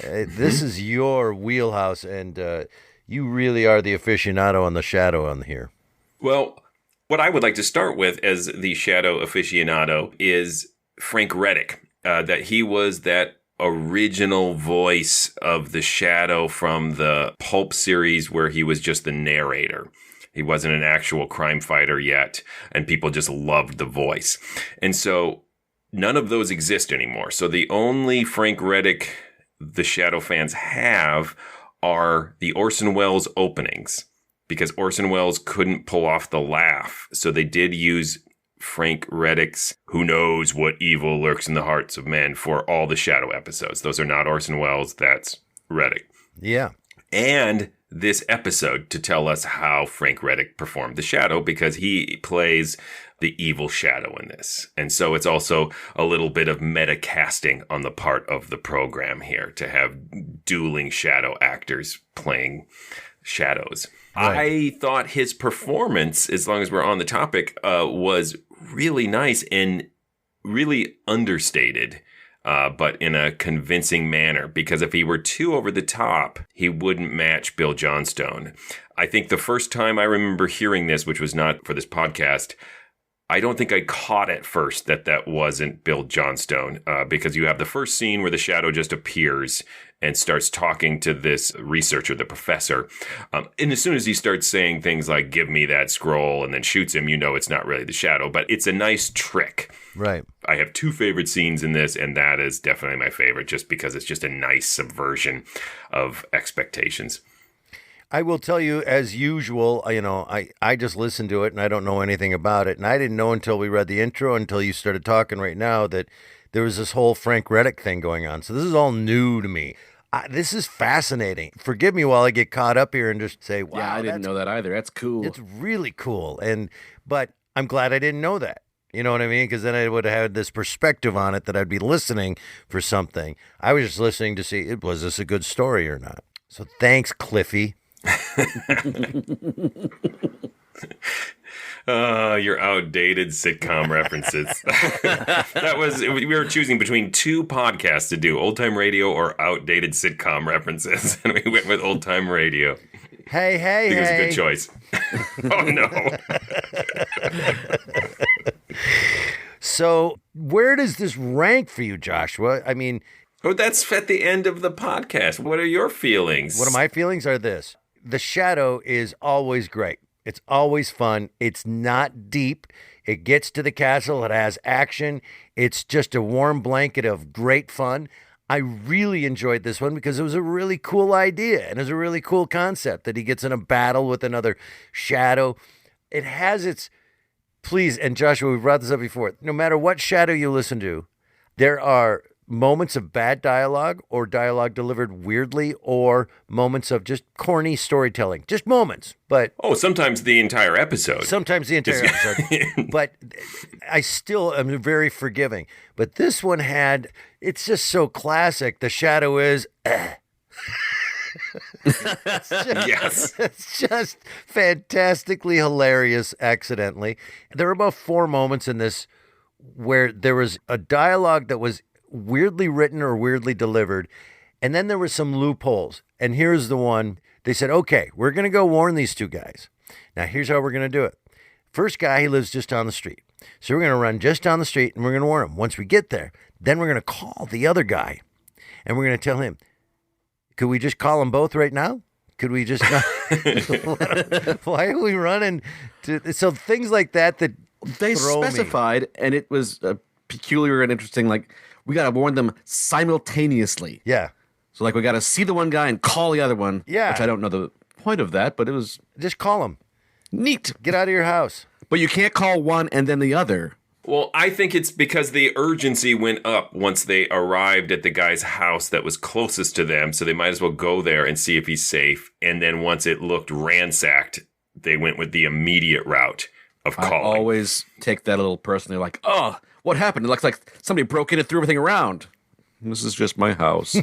This is your wheelhouse, and you really are the aficionado on The Shadow on here. Well, what I would like to start with as the Shadow aficionado is Frank Reddick, that he was that original voice of the Shadow from the pulp series where he was just the narrator. He wasn't an actual crime fighter yet, and people just loved the voice. And so none of those exist anymore. So the only Frank Reddick the Shadow fans have are the Orson Welles openings, because Orson Welles couldn't pull off the laugh. So they did use Frank Reddick's "Who Knows What Evil Lurks in the Hearts of Men" for all the Shadow episodes. Those are not Orson Welles, that's Reddick. Yeah. And this episode to tell us how Frank Reddick performed the Shadow, because he plays the evil Shadow in this. And so it's also a little bit of meta casting on the part of the program here to have dueling Shadow actors playing shadows. Right. I thought his performance, as long as we're on the topic, was really nice and really understated. But in a convincing manner, because if he were too over the top, he wouldn't match Bill Johnstone. I think the first time I remember hearing this, which was not for this podcast, I don't think I caught at first that wasn't Bill Johnstone, because you have the first scene where the Shadow just appears and starts talking to this researcher, the professor. And as soon as he starts saying things like, "Give me that scroll," and then shoots him, you know it's not really the Shadow, but it's a nice trick. Right. I have two favorite scenes in this, and that is definitely my favorite, just because it's just a nice subversion of expectations. I will tell you, as usual, I just listened to it and I don't know anything about it. And I didn't know until we read the intro, until you started talking right now, that there was this whole Frank Reddick thing going on. So this is all new to me. This is fascinating. Forgive me while I get caught up here and just say, wow. Yeah, I didn't know that either. That's cool. It's really cool. But I'm glad I didn't know that. You know what I mean? Because then I would have had this perspective on it that I'd be listening for something. I was just listening to see, was this a good story or not? So thanks, Cliffy. Your outdated sitcom references. We were choosing between two podcasts to do, Old Time Radio or outdated sitcom references, and we went with Old Time Radio. Hey. I think it was a good choice. Oh no. So where does this rank for you, Joshua? I mean, that's at the end of the podcast. What are your feelings? What are my feelings are this. The Shadow is always great. It's always fun. It's not deep. It gets to the castle. It has action. It's just a warm blanket of great fun. I really enjoyed this one because it was a really cool idea and it was a really cool concept that he gets in a battle with another Shadow. It has its... Please, and Joshua, we've brought this up before. No matter what Shadow you listen to, there are moments of bad dialogue or dialogue delivered weirdly or moments of just corny storytelling. Just moments. But sometimes the entire episode. But I still am very forgiving. But this one it's just so classic. The Shadow is... It's just fantastically hilarious accidentally. There were about 4 moments in this where there was a dialogue that was weirdly written or weirdly delivered, and then there were some loopholes. And here's the one. They said, okay, we're going to go warn these 2 guys. Now, here's how we're going to do it. First guy, he lives just down the street. So we're going to run just down the street, and we're going to warn him. Once we get there, then we're going to call the other guy, and we're going to tell him, could we just call them both right now? Could we just why are we running so things like that they specified, and it was peculiar and interesting, like we got to warn them simultaneously. Yeah. So like we got to see the one guy and call the other one. Yeah. Which I don't know the point of that, but it was just call him. Neat. Get out of your house. But you can't call one and then the other. Well, I think it's because the urgency went up once they arrived at the guy's house that was closest to them, so they might as well go there and see if he's safe. And then once it looked ransacked, they went with the immediate route of calling. I always take that a little personally, like, oh, what happened? It looks like somebody broke in and threw everything around. This is just my house.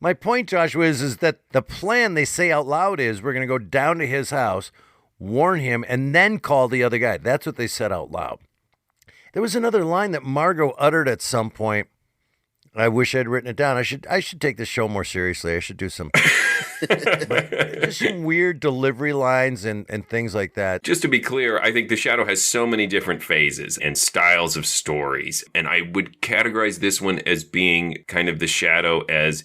My point, Joshua, is that the plan they say out loud is we're going to go down to his house, warn him, and then call the other guy. That's what they said out loud. There was another line that Margot uttered at some point. I wish I'd written it down. I should take this show more seriously. I should do some Just some weird delivery lines and things like that. Just to be clear, I think The Shadow has so many different phases and styles of stories. And I would categorize this one as being kind of The Shadow as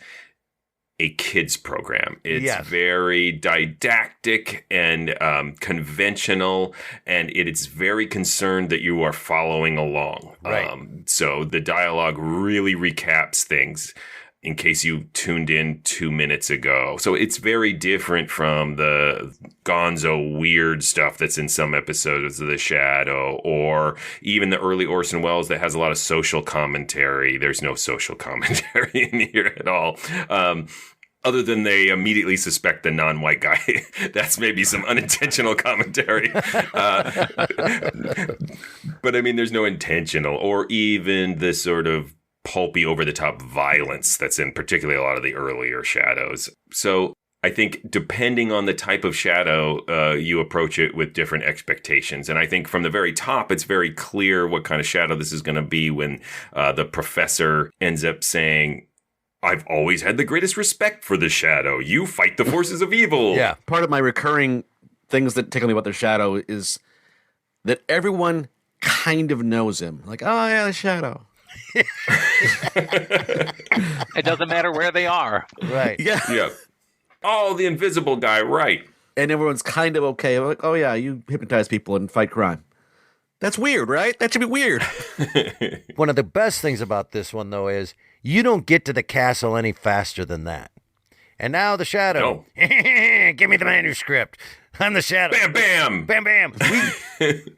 a kids program. It's very didactic and conventional, and it's very concerned that you are following along. Right. So the dialogue really recaps things in case you tuned in 2 minutes ago. So it's very different from the gonzo weird stuff that's in some episodes of The Shadow, or even the early Orson Welles that has a lot of social commentary. There's no social commentary in here at all. Other than they immediately suspect the non-white guy. That's maybe some unintentional commentary. But I mean, there's no intentional or even the sort of pulpy, over-the-top violence that's in particularly a lot of the earlier Shadows. So I think depending on the type of Shadow, you approach it with different expectations. And I think from the very top, it's very clear what kind of Shadow this is going to be when the professor ends up saying, I've always had the greatest respect for the Shadow. You fight the forces of evil. Yeah. Part of my recurring things that tickle me about the Shadow is that everyone kind of knows him. Like, oh, yeah, the Shadow. It doesn't matter where they are. Right. Yeah. Oh, the invisible guy, right. And everyone's kind of okay. Like, oh, yeah, you hypnotize people and fight crime. That's weird, right? That should be weird. One of the best things about this one, though, is you don't get to the castle any faster than that. And now the Shadow. No. Give me the manuscript. I'm the Shadow. Bam, bam. Bam, bam.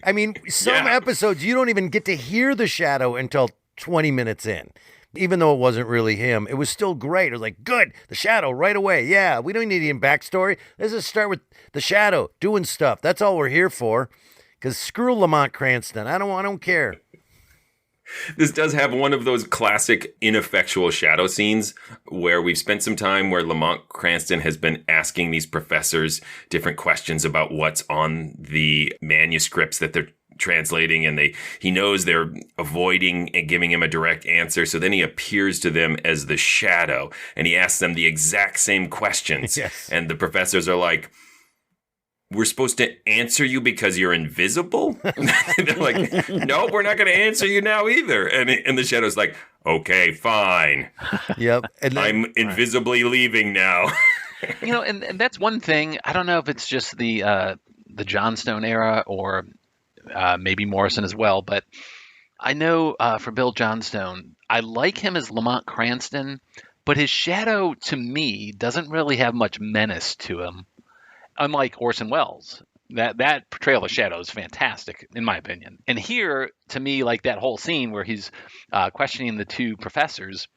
I mean, some episodes, you don't even get to hear the Shadow until 20 minutes in. Even though it wasn't really him, it was still great. It was like, good, the Shadow right away. Yeah, we don't need any backstory. Let's just start with the Shadow doing stuff. That's all we're here for. Because screw Lamont Cranston. I don't care. This does have one of those classic ineffectual Shadow scenes where we've spent some time where Lamont Cranston has been asking these professors different questions about what's on the manuscripts that they're translating, and he knows they're avoiding and giving him a direct answer. So then he appears to them as the Shadow, and he asks them the exact same questions. Yes. And the professors are like, we're supposed to answer you because you're invisible? They're like, no, we're not going to answer you now either. And the Shadow's like, okay, fine. Yep. And I'm invisibly leaving now. And that's one thing. I don't know if it's just the Johnstone era or maybe Morrison as well, but I know for Bill Johnstone, I like him as Lamont Cranston, but his Shadow, to me, doesn't really have much menace to him. Unlike Orson Welles, that portrayal of Shadow is fantastic, in my opinion. And here, to me, like that whole scene where he's questioning the two professors,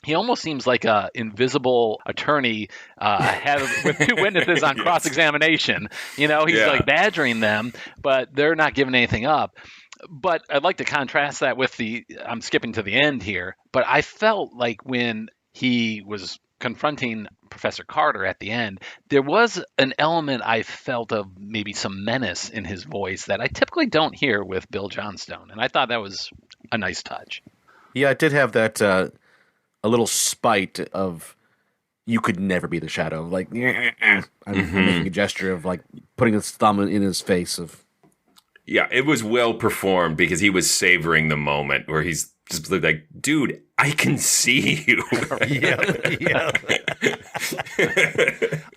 he almost seems like an invisible attorney with two witnesses on cross-examination. He's like badgering them, but they're not giving anything up. But I'd like to contrast that with I'm skipping to the end here, but I felt like when he was confronting Professor Carter at the end, there was an element I felt of maybe some menace in his voice that I typically don't hear with Bill Johnstone. And I thought that was a nice touch. Yeah, it did have that a little spite of you could never be the Shadow. Like, I'm making a gesture of like putting his thumb in his face of. Yeah, it was well performed because he was savoring the moment where he's just like, dude, I can see you. Yeah.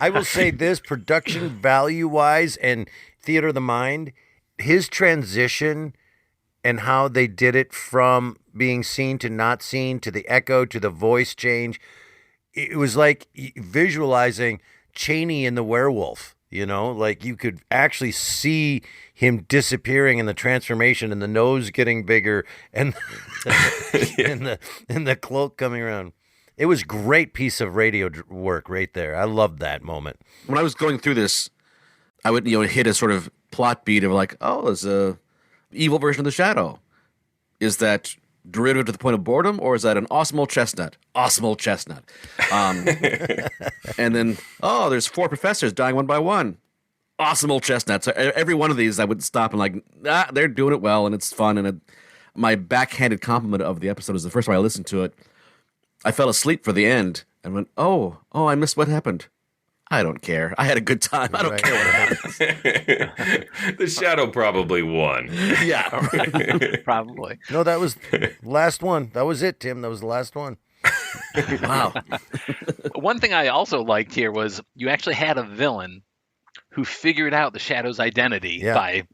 I will say this, production value-wise and Theater of the Mind, his transition and how they did it from being seen to not seen to the echo to the voice change, it was like visualizing Chaney in The Werewolf. Like you could actually see him disappearing and the transformation and the nose getting bigger and and the cloak coming around. It was great piece of radio work right there. I loved that moment. When I was going through this, I would hit a sort of plot beat of like, oh, there's a evil version of the Shadow. Is that derivative to the point of boredom, or is that an awesome old chestnut? Awesome old chestnut. And then, oh, there's 4 professors dying one by one. Awesome old chestnut. So every one of these, I would stop and like, they're doing it well, and it's fun. And my backhanded compliment of the episode is the first time I listened to it, I fell asleep for the end and went, oh, I missed what happened. I don't care. I had a good time. I don't care what happens. The shadow probably won. Yeah. Probably. No, that was last one. That was it, Tim. That was the last one. Wow. One thing I also liked here was you actually had a villain who figured out the Shadow's identity by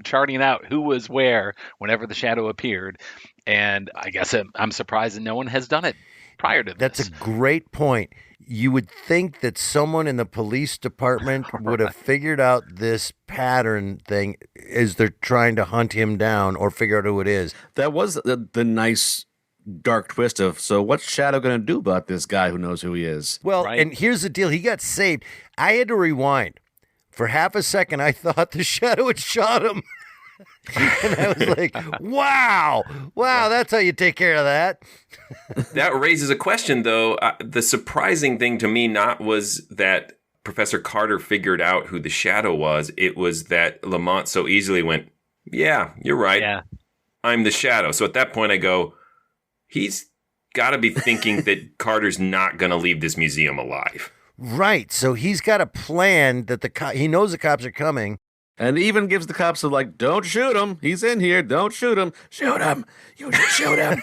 charting out who was where whenever the Shadow appeared. And I guess I'm surprised that no one has done it prior to this. That's a great point. You would think that someone in the police department would have figured out this pattern thing as they're trying to hunt him down or figure out who it is. That was the nice dark twist of, so what's Shadow going to do about this guy who knows who he is? Well, and here's the deal. He got saved. I had to rewind. For half a second, I thought the Shadow had shot him. And I was like, wow, that's how you take care of that. That raises a question, though. The surprising thing to me not was that Professor Carter figured out who the Shadow was. It was that Lamont so easily went, yeah, you're right. Yeah. I'm the Shadow. So at that point, I go, he's got to be thinking that Carter's not going to leave this museum alive. Right. So he's got a plan that he knows the cops are coming. And even gives the cops don't shoot him. He's in here. Don't shoot him. Shoot him. You should shoot him.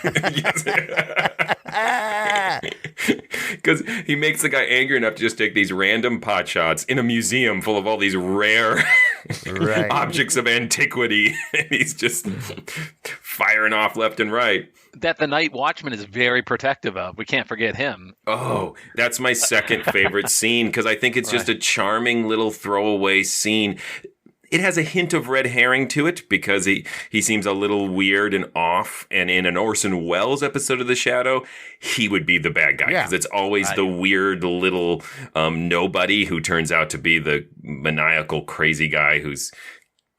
Because he makes the guy angry enough to just take these random pot shots in a museum full of all these rare objects of antiquity. And he's just firing off left and right. That the Night Watchman is very protective of. We can't forget him. Oh, that's my second favorite scene because I think it's just a charming little throwaway scene. It has a hint of red herring to it because he seems a little weird and off. And in an Orson Welles episode of The Shadow, he would be the bad guy because it's always the weird little nobody who turns out to be the maniacal crazy guy who's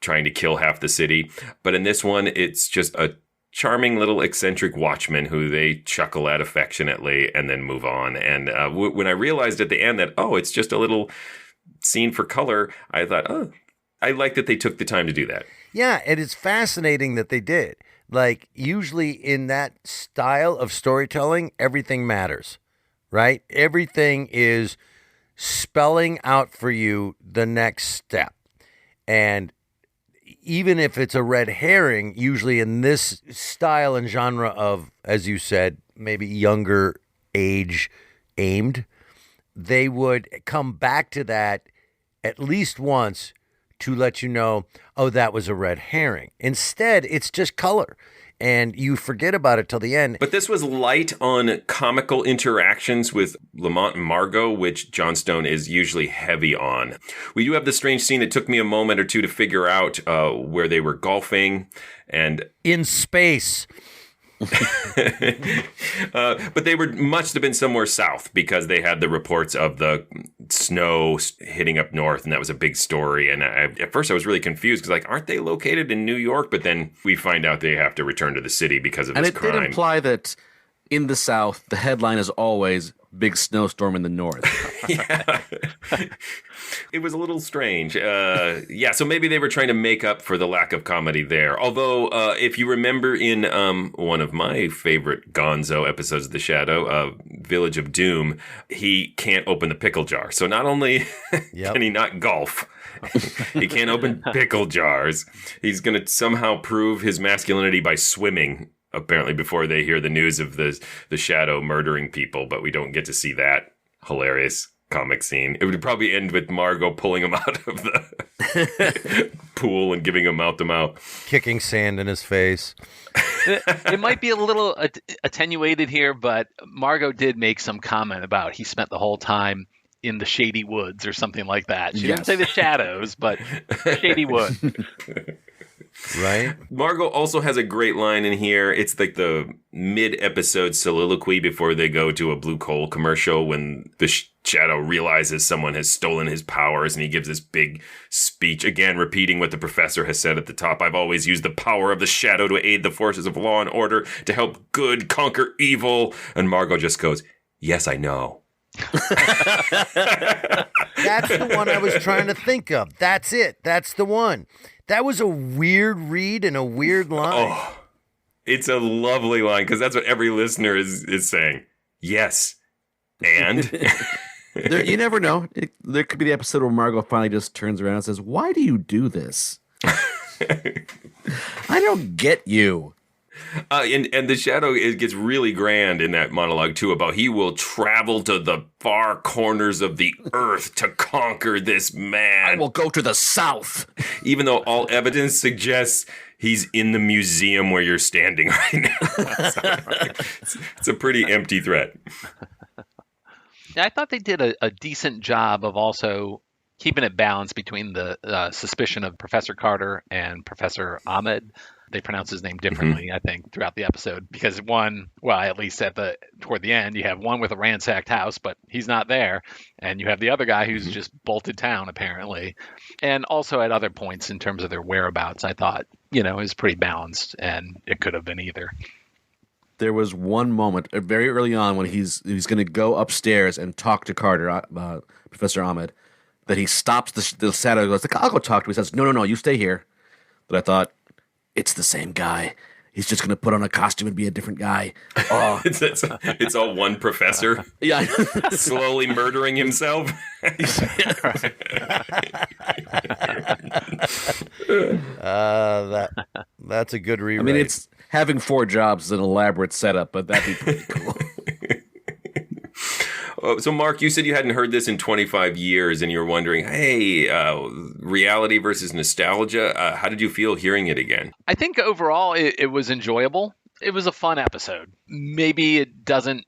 trying to kill half the city. But in this one, it's just a charming little eccentric watchman who they chuckle at affectionately and then move on. And when I realized at the end that, it's just a little scene for color, I thought, I like that they took the time to do that. Yeah, and it's fascinating that they did. Like, usually in that style of storytelling, everything matters, right? Everything is spelling out for you the next step. And even if it's a red herring, usually in this style and genre of, as you said, maybe younger age aimed, they would come back to that at least once to let you know, that was a red herring. Instead, it's just color, and you forget about it till the end. But this was light on comical interactions with Lamont and Margot, which Johnstone is usually heavy on. We do have the strange scene that took me a moment or two to figure out where they were golfing. And in space. But they must have been somewhere south because they had the reports of the snow hitting up north, and that was a big story. And at first I was really confused because aren't they located in New York? But then we find out they have to return to the city because of this crime. And it did imply that in the South, the headline is always big snowstorm in the north. Yeah. It was a little strange. So maybe they were trying to make up for the lack of comedy there. Although, if you remember in one of my favorite Gonzo episodes of The Shadow, Village of Doom, he can't open the pickle jar. So not only can he not golf, he can't open pickle jars. He's going to somehow prove his masculinity by swimming, apparently, before they hear the news of the Shadow murdering people. But we don't get to see that hilarious comic scene. It would probably end with Margot pulling him out of the pool and giving him mouth-to-mouth. Kicking sand in his face. It might be a little attenuated here, but Margot did make some comment about he spent the whole time in the shady woods or something like that. She didn't say the shadows, but shady woods. Right. Margot also has a great line in here. It's like the mid-episode soliloquy before they go to a Blue Coal commercial when the Shadow realizes someone has stolen his powers, and he gives this big speech, again repeating what the professor has said at the top. I've always used the power of the Shadow to aid the forces of law and order, to help good conquer evil. And Margot just goes, yes, I know. That's the one I was trying to think of. That's it. That's the one. That was a weird read and a weird line. Oh, it's a lovely line because that's what every listener is saying. Yes. And You never know. There could be the episode where Margot finally just turns around and says, "Why do you do this? I don't get you." And the Shadow gets really grand in that monologue too, about he will travel to the far corners of the earth to conquer this man. I will go to the south, even though all evidence suggests he's in the museum where you're standing right now. So, it's a pretty empty threat. Yeah, I thought they did a decent job of also keeping it balanced between the suspicion of Professor Carter and Professor Ahmed. They pronounce his name differently, I think, throughout the episode. Because at least toward the end, you have one with a ransacked house, but he's not there. And you have the other guy who's just bolted town, apparently. And also at other points in terms of their whereabouts, I thought, is pretty balanced. And it could have been either. There was one moment very early on when he's going to go upstairs and talk to Carter, Professor Ahmed, that he stops the Shadow and goes, "I'll go talk to him." He says, No, you stay here. But I thought, it's the same guy. He's just going to put on a costume and be a different guy. Oh. It's all one professor. Yeah. Slowly murdering himself. That's a good rewrite. I mean, it's having 4 jobs is an elaborate setup, but that'd be pretty cool. So, Mark, you said you hadn't heard this in 25 years, and you were wondering, hey, reality versus nostalgia. How did you feel hearing it again? I think overall it was enjoyable. It was a fun episode. Maybe it doesn't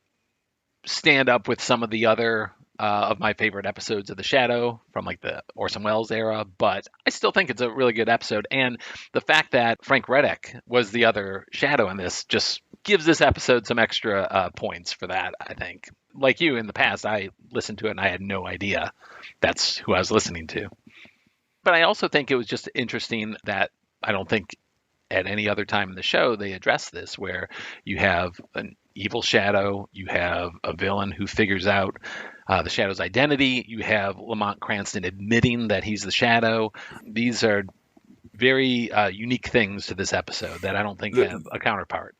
stand up with some of the other of my favorite episodes of The Shadow from like the Orson Welles era, but I still think it's a really good episode. And the fact that Frank Reddick was the other Shadow in this just gives this episode some extra points for that, I think. Like you in the past, I listened to it and I had no idea that's who I was listening to. But I also think it was just interesting that I don't think at any other time in the show they address this, where you have an evil Shadow, you have a villain who figures out the Shadow's identity, you have Lamont Cranston admitting that he's the Shadow. These are very unique things to this episode that I don't think have a counterpart.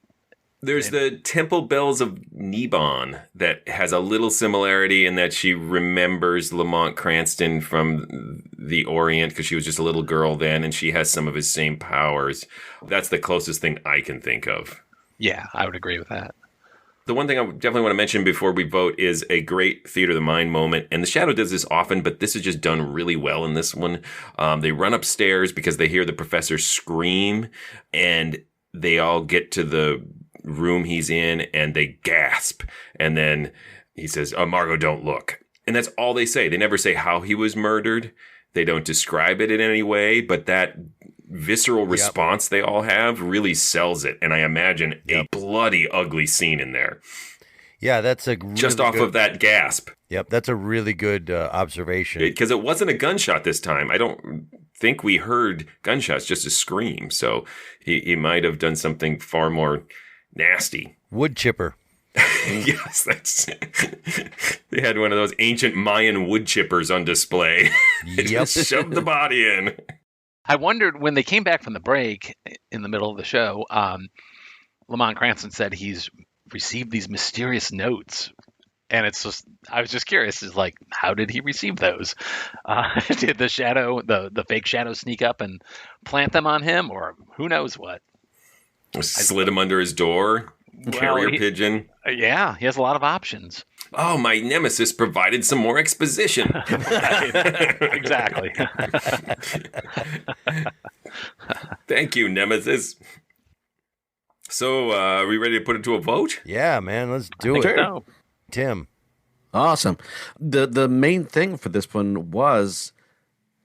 There's the Temple Bells of Nebon that has a little similarity in that she remembers Lamont Cranston from the Orient because she was just a little girl then, and she has some of his same powers. That's the closest thing I can think of. Yeah, I would agree with that. The one thing I definitely want to mention before we vote is a great theater of the mind moment. And The Shadow does this often, but this is just done really well in this one. They run upstairs because they hear the professor scream, and they all get to the room he's in and they gasp, and then he says, "Oh, Margot, don't look." And that's all they say. They never say how he was murdered. They don't describe it in any way, but that visceral response they all have really sells it. And I imagine a bloody ugly scene in there. Yeah, that's a really just off of that gasp. Yep, that's a really good observation. Because it wasn't a gunshot this time. I don't think we heard gunshots, just a scream. So he might have done something far more nasty. Wood chipper. Yes, they had one of those ancient Mayan wood chippers on display. Just shoved the body in. I wondered when they came back from the break in the middle of the show, Lamont Cranston said he's received these mysterious notes. And I was just curious, is like, how did he receive those? Did the Shadow, the fake Shadow, sneak up and plant them on him, or who knows what? Slid him under his door, carrier pigeon. Yeah, he has a lot of options. Oh, my nemesis provided some more exposition. Exactly. Thank you, nemesis. So, are we ready to put it to a vote? Yeah, man, let's do it. So. Tim. Awesome. The main thing for this one was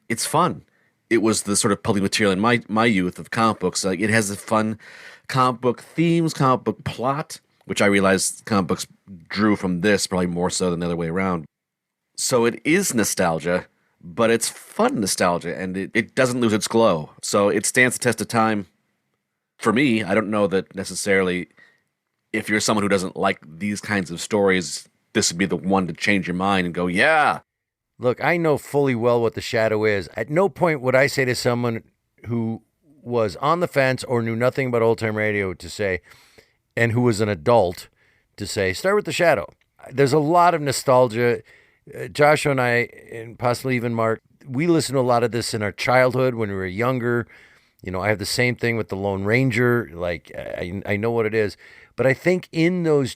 it's fun. It was the sort of public material in my youth of comic books. Like, it has a fun comic book themes, comic book plot, which I realized comic books drew from this probably more so than the other way around. So it is nostalgia, but it's fun nostalgia, and it doesn't lose its glow. So it stands the test of time. For me, I don't know that necessarily if you're someone who doesn't like these kinds of stories, this would be the one to change your mind and go, yeah. Look, I know fully well what The Shadow is. At no point would I say to someone who was on the fence or knew nothing about old-time radio to say, and who was an adult, to say, start with The Shadow. There's a lot of nostalgia Joshua and I, and possibly even Mark, we listened to a lot of this in our childhood when we were younger. I have the same thing with the Lone Ranger. Like, I know what it is. But I think in those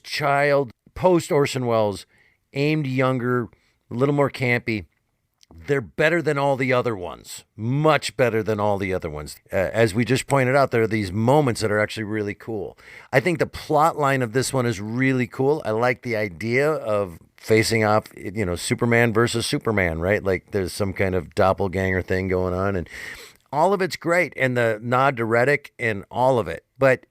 post Orson Welles, aimed younger, a little more campy, they're better than all the other ones. Much better than all the other ones. As we just pointed out, there are these moments that are actually really cool. I think the plot line of this one is really cool. I like the idea of facing off, Superman versus Superman, right? Like there's some kind of doppelganger thing going on, and all of it's great. And the nod to Reddick and all of it. But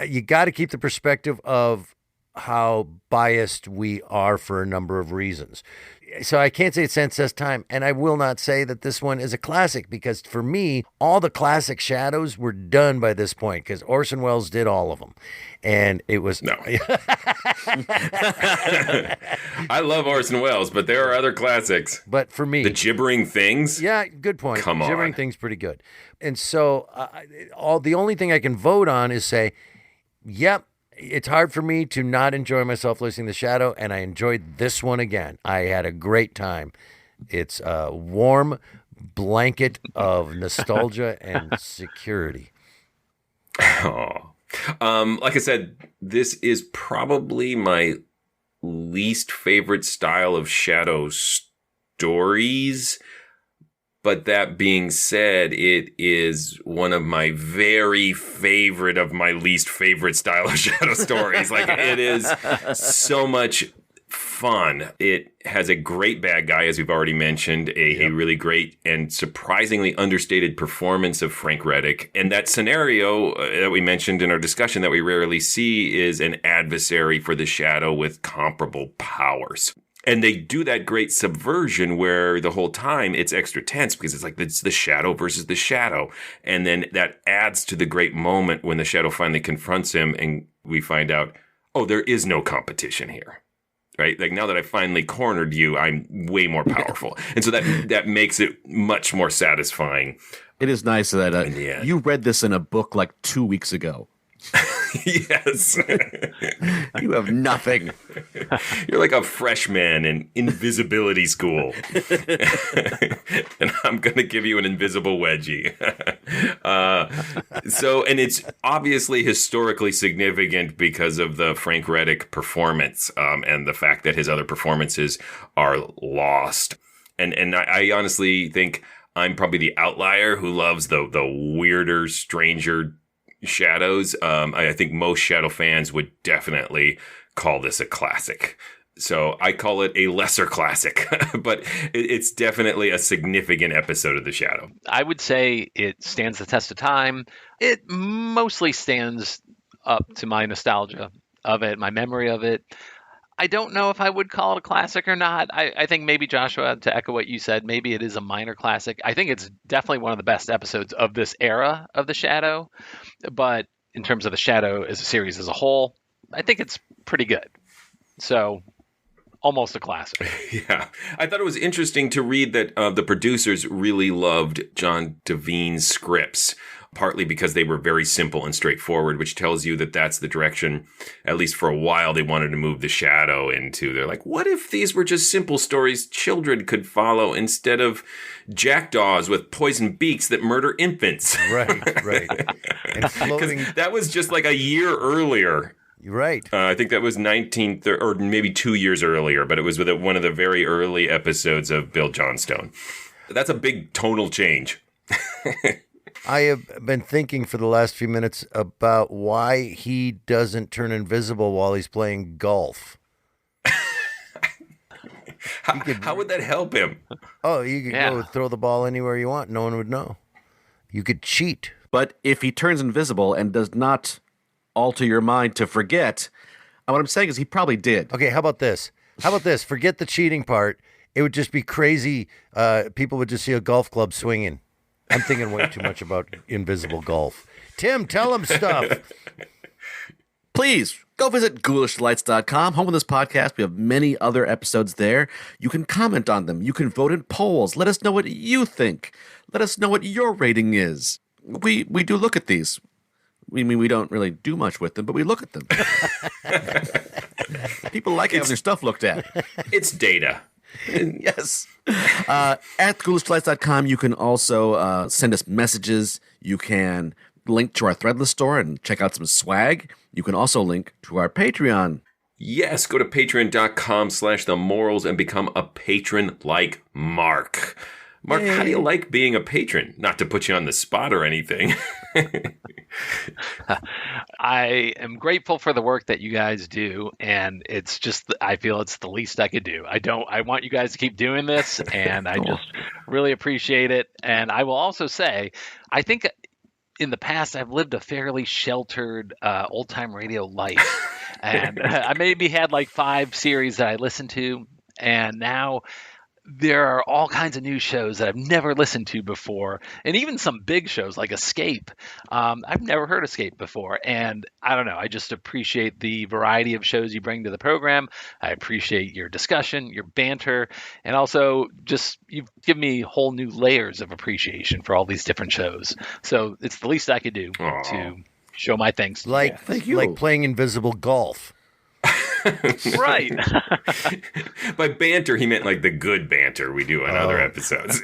you got to keep the perspective of how biased we are for a number of reasons. So I can't say it stands test time, and I will not say that this one is a classic, because for me, all the classic Shadows were done by this point, because Orson Welles did all of them. And it was... No. I love Orson Welles, but there are other classics. But for me... The Gibbering Things? Yeah, good point. Come on. Gibbering Things pretty good. And so the only thing I can vote on is say, yep, it's hard for me to not enjoy myself listening to Shadow, and I enjoyed this one again. I had a great time. It's a warm blanket of nostalgia and security. Oh. Like I said, this is probably my least favorite style of Shadow stories. But that being said, it is one of my very favorite of my least favorite style of Shadow stories. Like, it is so much fun. It has a great bad guy, as we've already mentioned, a really great and surprisingly understated performance of Frank Reddick. And that scenario that we mentioned in our discussion that we rarely see is an adversary for the Shadow with comparable powers. And they do that great subversion where the whole time it's extra tense because it's like it's the Shadow versus the Shadow. And then that adds to the great moment when the Shadow finally confronts him and we find out, oh, there is no competition here. Right? Like, now that I finally cornered you, I'm way more powerful. And so that makes it much more satisfying. It is nice that you read this in a book like 2 weeks ago. Yes. You have nothing. You're like a freshman in invisibility school. And I'm going to give you an invisible wedgie. And it's obviously historically significant because of the Frank Reddick performance and the fact that his other performances are lost. And I honestly think I'm probably the outlier who loves the weirder, stranger Shadows. I think most Shadow fans would definitely call this a classic. So I call it a lesser classic, but it's definitely a significant episode of The Shadow. I would say it stands the test of time. It mostly stands up to my nostalgia of it, my memory of it. I don't know if I would call it a classic or not. I think maybe, Joshua, to echo what you said, maybe it is a minor classic. I think it's definitely one of the best episodes of this era of The Shadow. But in terms of The Shadow as a series as a whole, I think it's pretty good. So almost a classic. Yeah. I thought it was interesting to read that the producers really loved John Devine's scripts, partly because they were very simple and straightforward, which tells you that that's the direction, at least for a while, they wanted to move The Shadow into. They're like, what if these were just simple stories children could follow instead of jackdaws with poison beaks that murder infants? Right. And floating... That was just like a year earlier. Right. I think that was 1930, or maybe 2 years earlier, but it was with one of the very early episodes of Bill Johnstone. That's a big tonal change. I have been thinking for the last few minutes about why he doesn't turn invisible while he's playing golf. How would that help him? Oh, you could go throw the ball anywhere you want. No one would know. You could cheat. But if he turns invisible and does not alter your mind to forget, what I'm saying is he probably did. Okay, how about this? Forget the cheating part. It would just be crazy. People would just see a golf club swinging. I'm thinking way too much about invisible golf. Tim, tell him stuff. Please go visit ghoulishlights.com, home of this podcast. We have many other episodes there. You can comment on them. You can vote in polls. Let us know what you think. Let us know what your rating is. We do look at these. We don't really do much with them, but we look at them. People like having their stuff looked at. It's data. Yes. At ghoulishdelights.com, you can also send us messages. You can link to our Threadless store and check out some swag. You can also link to our Patreon. Yes, go to patreon.com/themorals and become a patron like Mark. Mark, how do you like being a patron? Not to put you on the spot or anything. I am grateful for the work that you guys do, and it's just, I feel it's the least I could do. I want you guys to keep doing this, and I just really appreciate it. And I will also say, I think in the past, I've lived a fairly sheltered old-time radio life. And I maybe had like 5 series that I listened to, and now there are all kinds of new shows that I've never listened to before, and even some big shows like Escape. I've never heard Escape before, and I don't know. I just appreciate the variety of shows you bring to the program. I appreciate your discussion, your banter, and also just you've given me whole new layers of appreciation for all these different shows. So it's the least I could do to show my thanks. Thank you. Like playing invisible golf. Right. By banter, he meant like the good banter we do on other episodes.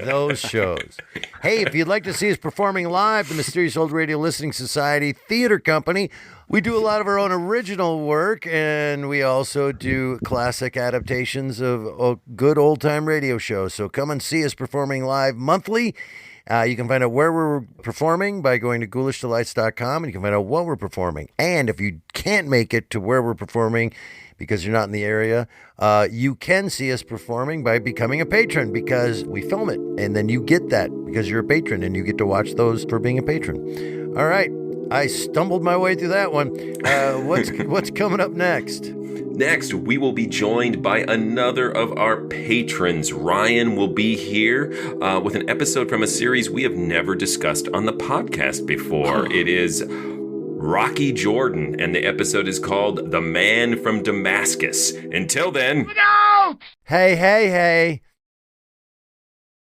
Those shows. Hey, if you'd like to see us performing live, the Mysterious Old Radio Listening Society Theater Company, we do a lot of our own original work, and we also do classic adaptations of good old-time radio shows. So come and see us performing live monthly. You can find out where we're performing by going to ghoulishdelights.com, and you can find out what we're performing. And if you can't make it to where we're performing because you're not in the area, you can see us performing by becoming a patron, because we film it, and then you get that because you're a patron, and you get to watch those for being a patron. All right. I stumbled my way through that one. What's coming up next? Next, we will be joined by another of our patrons. Ryan will be here with an episode from a series we have never discussed on the podcast before. It is Rocky Jordan, and the episode is called The Man from Damascus. Until then... Hey, hey, hey.